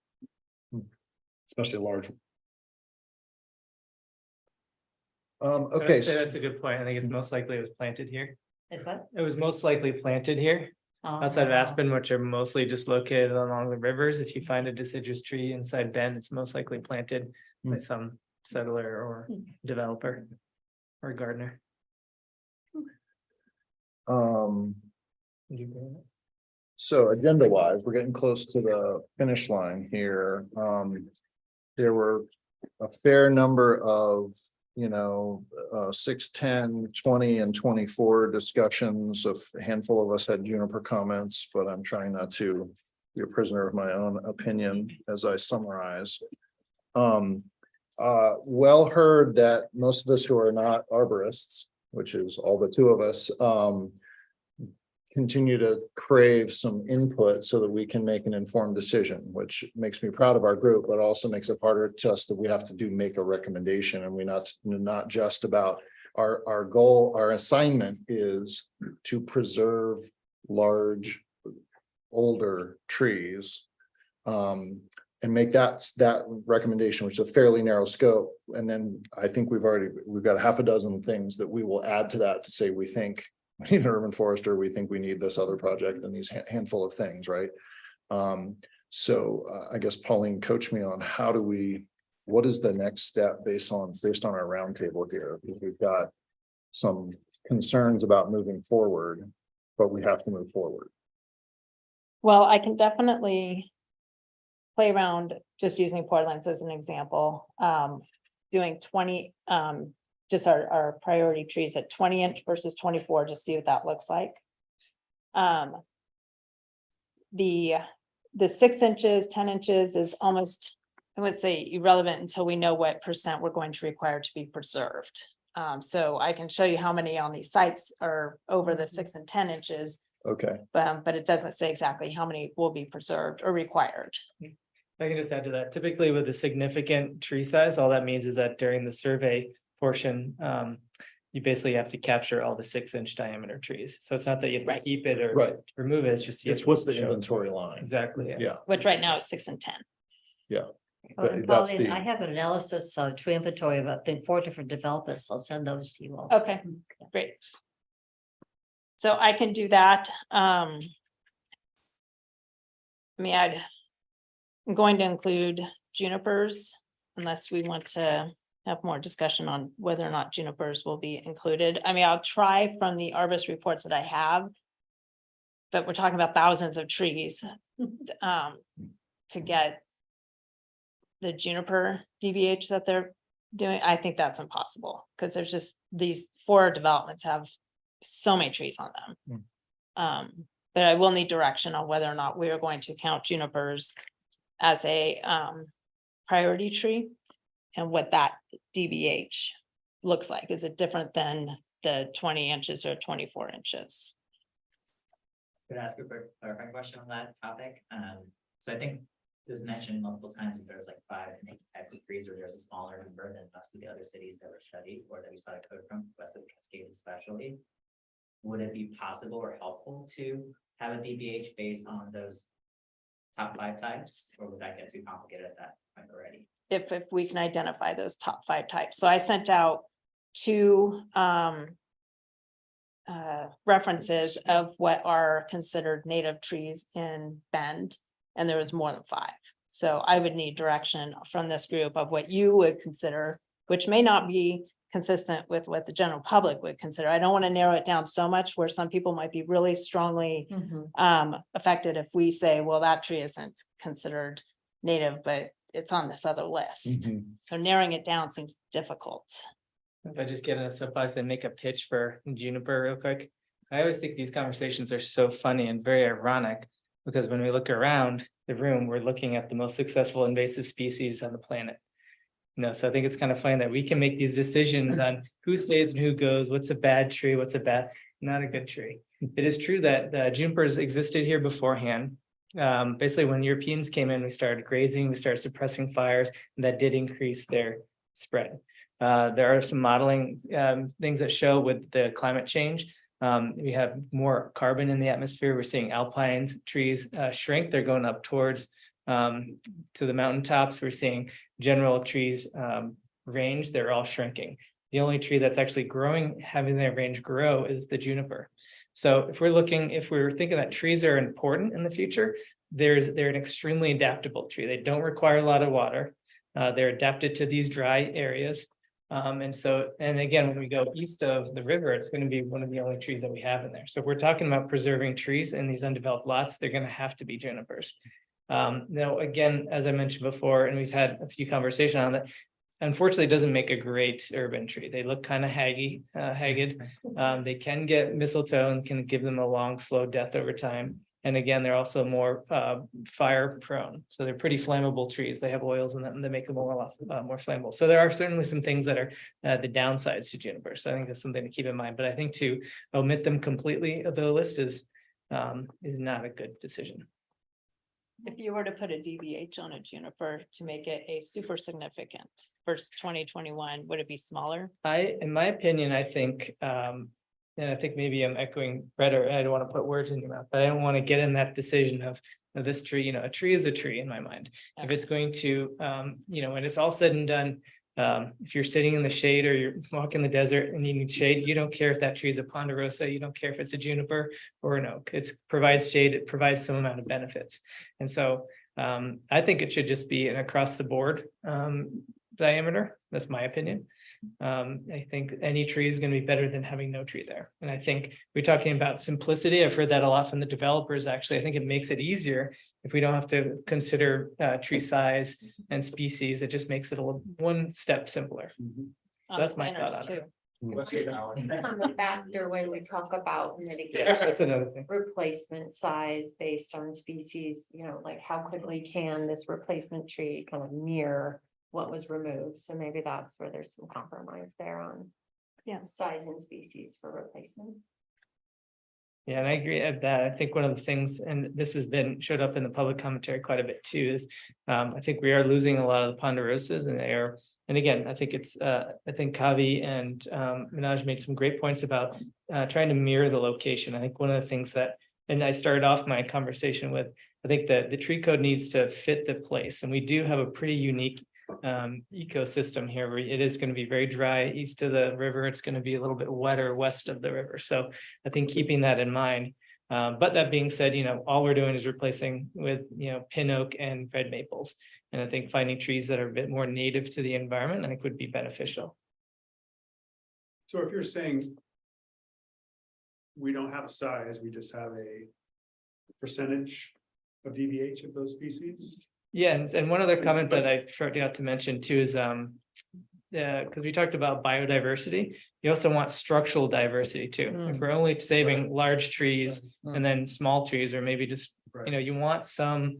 Especially a large one. Okay. That's a good point. I think it's most likely it was planted here. Is what? It was most likely planted here outside of Aspen, which are mostly just located along the rivers. If you find a deciduous tree inside Bend, it's most likely planted by some settler or developer or gardener. So agenda wise, we're getting close to the finish line here. There were a fair number of 6, 10, 20 and 24 discussions. A handful of us had juniper comments, but I'm trying not to be a prisoner of my own opinion as I summarize. Well heard that most of us who are not arborists, which is all but 2 of us, continue to crave some input so that we can make an informed decision, which makes me proud of our group, but also makes it harder to us that we have to make a recommendation, and we not just about our goal. Our assignment is to preserve large, older trees. And make that recommendation, which is a fairly narrow scope. And then I think we've got a half a dozen things that we will add to that to say we think we need an urban forester, we think we need this other project and these handful of things, right? So I guess Pauline, coach me on what is the next step based on our roundtable here? Because we've got some concerns about moving forward, but we have to move forward. Well, I can definitely play around just using Portland's as an example, doing 20, just our priority trees at 20-inch versus 24, just see what that looks like. The 6 inches, 10 inches is almost, I would say, irrelevant until we know what % we're going to require to be preserved. So I can show you how many on these sites are over the 6 and 10 inches. Okay. But it doesn't say exactly how many will be preserved or required. I can just add to that. Typically with a significant tree size, all that means is that during the survey portion, you basically have to capture all the 6-inch diameter trees. So it's not that you have to keep it or remove it. It's just It's what's the inventory line. Exactly. Yeah. Which right now is 6 and 10. Yeah. And Pauline, I have an analysis tree inventory of I think 4 different developers. I'll send those to you also. Okay, great. So I can do that. I mean, I'm going to include junipers unless we want to have more discussion on whether or not junipers will be included. I mean, I'll try from the Arbus reports that I have. But we're talking about thousands of trees to get the juniper DBH that they're doing. I think that's impossible because there's just these 4 developments have so many trees on them. But I will need direction on whether or not we are going to count junipers as a priority tree and what that DBH looks like. Is it different than the 20 inches or 24 inches? Could I ask a quick clarifying question on that topic? So I think it was mentioned multiple times that there's like 5 different types of trees, or there's a smaller number than most of the other cities that were studied, or that we saw a code from, west of the Cascades especially. Would it be possible or helpful to have a DBH based on those top 5 types, or would that get too complicated at that point already? If we can identify those top 5 types. So I sent out 2 references of what are considered native trees in Bend, and there was more than 5. So I would need direction from this group of what you would consider, which may not be consistent with what the general public would consider. I don't want to narrow it down so much where some people might be really strongly affected if we say, well, that tree isn't considered native, but it's on this other list. So narrowing it down seems difficult. If I just get in a soapbox and make a pitch for juniper real quick. I always think these conversations are so funny and very ironic, because when we look around the room, we're looking at the most successful invasive species on the planet. So I think it's kind of funny that we can make these decisions on who stays and who goes, what's a bad tree, what's a bad, not a good tree. It is true that the junipers existed here beforehand. Basically, when Europeans came in, we started grazing, we started suppressing fires, and that did increase their spread. There are some modeling things that show with the climate change, we have more carbon in the atmosphere. We're seeing alpine trees shrink. They're going up towards to the mountaintops. We're seeing general trees range. They're all shrinking. The only tree that's actually growing, having their range grow, is the juniper. So if we're thinking that trees are important in the future, they're an extremely adaptable tree. They don't require a lot of water. They're adapted to these dry areas. And again, when we go east of the river, it's going to be one of the only trees that we have in there. So if we're talking about preserving trees in these undeveloped lots, they're going to have to be junipers. Now, again, as I mentioned before, and we've had a few conversations on that, unfortunately, it doesn't make a great urban tree. They look kind of haggard. They can get mistletoe and can give them a long, slow death over time. And again, they're also more fire prone. So they're pretty flammable trees. They have oils in them that make them more flammable. So there are certainly some things that are the downsides to juniper. So I think that's something to keep in mind. But I think to omit them completely of the list is not a good decision. If you were to put a DBH on a juniper to make it a super significant versus 2021, would it be smaller? In my opinion, I think, and I think maybe I'm echoing Brett, or I don't want to put words in your mouth, but I don't want to get in that decision of this tree, a tree is a tree in my mind. Okay. If it's going to, when it's all said and done, if you're sitting in the shade or you're walking the desert and you need shade, you don't care if that tree is a ponderosa, you don't care if it's a juniper or an oak. It provides shade, it provides some amount of benefits. And so I think it should just be an across the board diameter. That's my opinion. I think any tree is going to be better than having no tree there. And I think we're talking about simplicity. I've heard that a lot from the developers. Actually, I think it makes it easier if we don't have to consider tree size and species. It just makes it one step simpler. So that's my thought on it. From a factor when we talk about mitigation. Yeah, that's another thing. Replacement size based on species, like how quickly can this replacement tree kind of mirror what was removed? So maybe that's where there's some compromise there on size and species for replacement. Yeah, and I agree at that. I think one of the things, and this has showed up in the public commentary quite a bit too, is I think we are losing a lot of the ponderosas, and they are. And again, I think I think Kavi and Minaj made some great points about trying to mirror the location. I think one of the things that, and I started off my conversation with, I think that the tree code needs to fit the place, and we do have a pretty unique ecosystem here where it is going to be very dry east of the river. It's going to be a little bit wetter west of the river. So I think keeping that in mind, But that being said, all we're doing is replacing with, pin oak and red maples. And I think finding trees that are a bit more native to the environment, I think would be beneficial. So if you're saying we don't have a size, we just have a percentage of DBH of those species? Yeah, and one other comment that I forgot to mention too is, because we talked about biodiversity, you also want structural diversity too. If we're only saving large trees and then small trees, or maybe just, you want some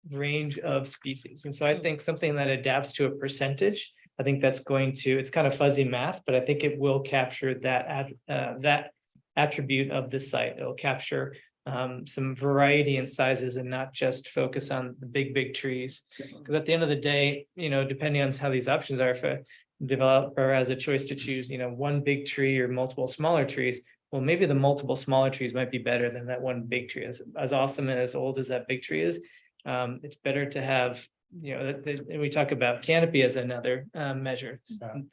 range of species. And so I think something that adapts to a percentage, I think that's going to, it's kind of fuzzy math, but I think it will capture that attribute of the site. It'll capture some variety in sizes and not just focus on the big trees. Because at the end of the day, depending on how these options are, if a developer has a choice to choose, one big tree or multiple smaller trees, well, maybe the multiple smaller trees might be better than that one big tree. As awesome and as old as that big tree is, it's better to have, and we talk about canopy as another measure,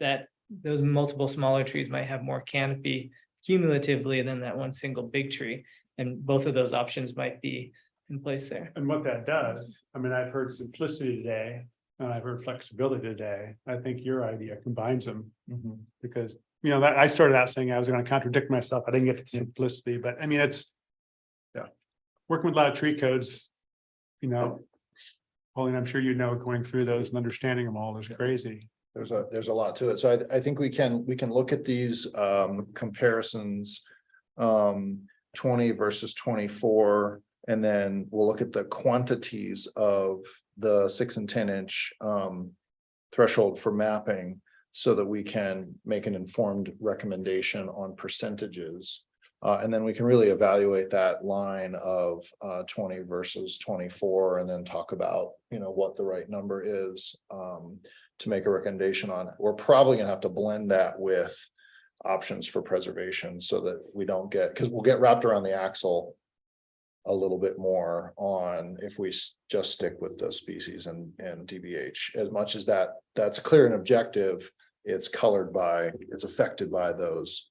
that those multiple smaller trees might have more canopy cumulatively than that one single big tree. And both of those options might be in place there. And what that does, I mean, I've heard simplicity today, and I've heard flexibility today. I think your idea combines them. Because, that I started out saying I was going to contradict myself. I didn't get to simplicity, but I mean, it's. Yeah, working with a lot of tree codes, Pauline, I'm sure going through those and understanding them all is crazy. There's a lot to it. So I think we can look at these comparisons. 20 versus 24, and then we'll look at the quantities of the 6 and 10 inch threshold for mapping, so that we can make an informed recommendation on percentages. And then we can really evaluate that line of 20 versus 24, and then talk about, what the right number is to make a recommendation on. We're probably gonna have to blend that with options for preservation, so that we don't because we'll get wrapped around the axle a little bit more on if we just stick with the species and DBH. As much as that's clear and objective, it's affected by those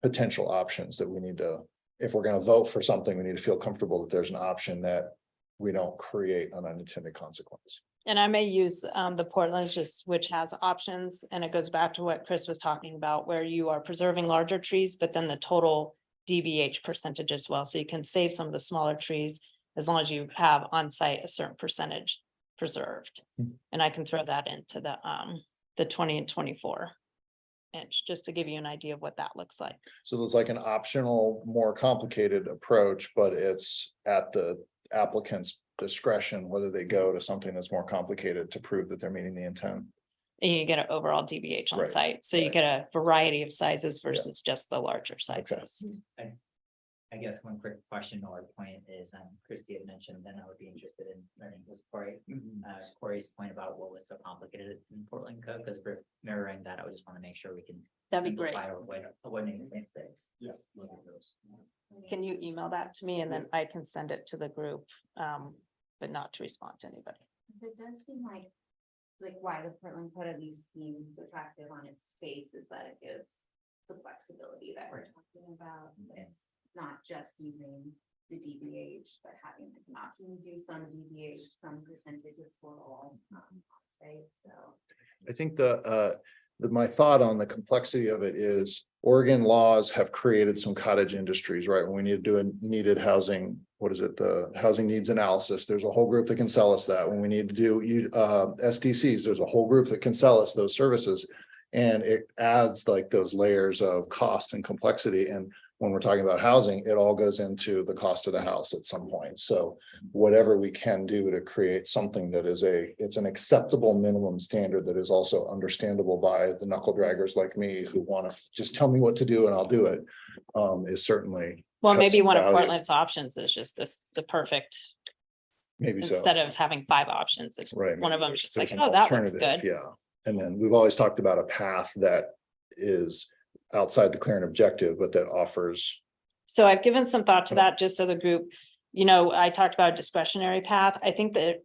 potential options that we need to, if we're going to vote for something, we need to feel comfortable that there's an option that we don't create an unintended consequence. And I may use the Portland's which has options, and it goes back to what Chris was talking about, where you are preserving larger trees, but then the total DBH percentage as well. So you can save some of the smaller trees as long as you have on site a certain percentage preserved. And I can throw that into the 20 and 24 inch, just to give you an idea of what that looks like. So there's like an optional, more complicated approach, but it's at the applicant's discretion whether they go to something that's more complicated to prove that they're meeting the intent. And you get an overall DBH on Right, site, so you get a variety of sizes versus just the larger sizes. I guess one quick question or point is, Christy had mentioned, then I would be interested in learning this, Corey. Corey's point about what was so complicated in Portland code, because we're mirroring that, I would just want to make sure we can. That'd be great. Avoiding the same mistakes. Yeah. Can you email that to me, and then I can send it to the group, but not to respond to anybody. It does seem like why the Portland code at least seems attractive on its face is that it gives the flexibility that we're talking about. It's not just using the DBH, but having an option to do some DBH, some percentage of total site. So I think my thought on the complexity of it is Oregon laws have created some cottage industries, right? When we need to do a needed housing, the housing needs analysis, there's a whole group that can sell us that. When we need to do SDCs, there's a whole group that can sell us those services. And it adds like those layers of cost and complexity. And when we're talking about housing, it all goes into the cost of the house at some point. So whatever we can do to create something that is it's an acceptable minimum standard that is also understandable by the knuckle draggers like me who want to just tell me what to do and I'll do it, is certainly. Well, maybe some one of value. Portland's options is just the perfect, Maybe so. instead of having 5 options, it's Right. one of them is just like, There's an oh, that looks alternative, good. Yeah. And then we've always talked about a path that is outside the clear and objective, but that offers. So I've given some thought to that, just so the group, I talked about a discretionary path. I think that,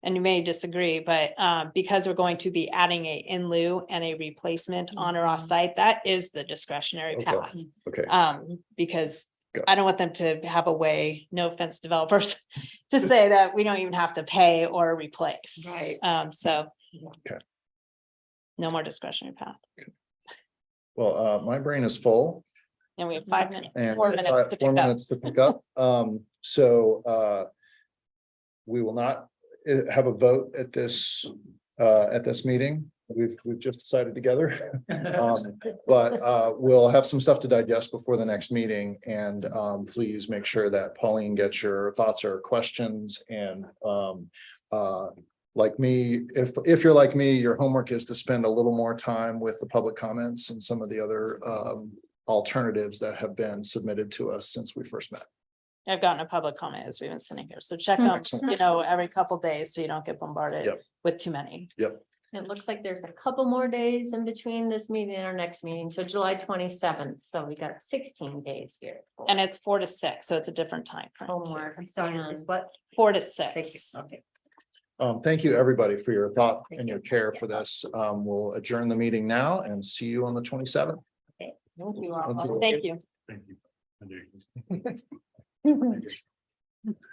and you may disagree, but because we're going to be adding a in lieu and a replacement on or off site, that is the discretionary path. Okay. Because I don't want them to have a way, no offense developers, to say that we don't even have to pay or replace. Right. So. Okay. No more discretionary path. Well, my brain is full. And we have 5 minutes, And 4 minutes to pick 4 up. minutes to pick up. We will not have a vote at this meeting. We've just decided together. But we'll have some stuff to digest before the next meeting, and please make sure that Pauline gets your thoughts or questions. And like me, if you're like me, your homework is to spend a little more time with the public comments and some of the other alternatives that have been submitted to us since we first met. I've gotten a public comment as we've been sitting here, so check them, Excellent. every couple days, so you don't get bombarded Yep. with too many. It looks like there's a couple more days in between this meeting and our next meeting, so July 27th, so we got 16 days here. And it's 4 to 6, so it's a different time frame. too. Homework. I'm sorry, it's what? 4 to Thank you. 6. Okay. Thank you, everybody, for your thought and your care for this. We'll adjourn the meeting now and see you on the 27th. Thank you all. Thank you. Thank you.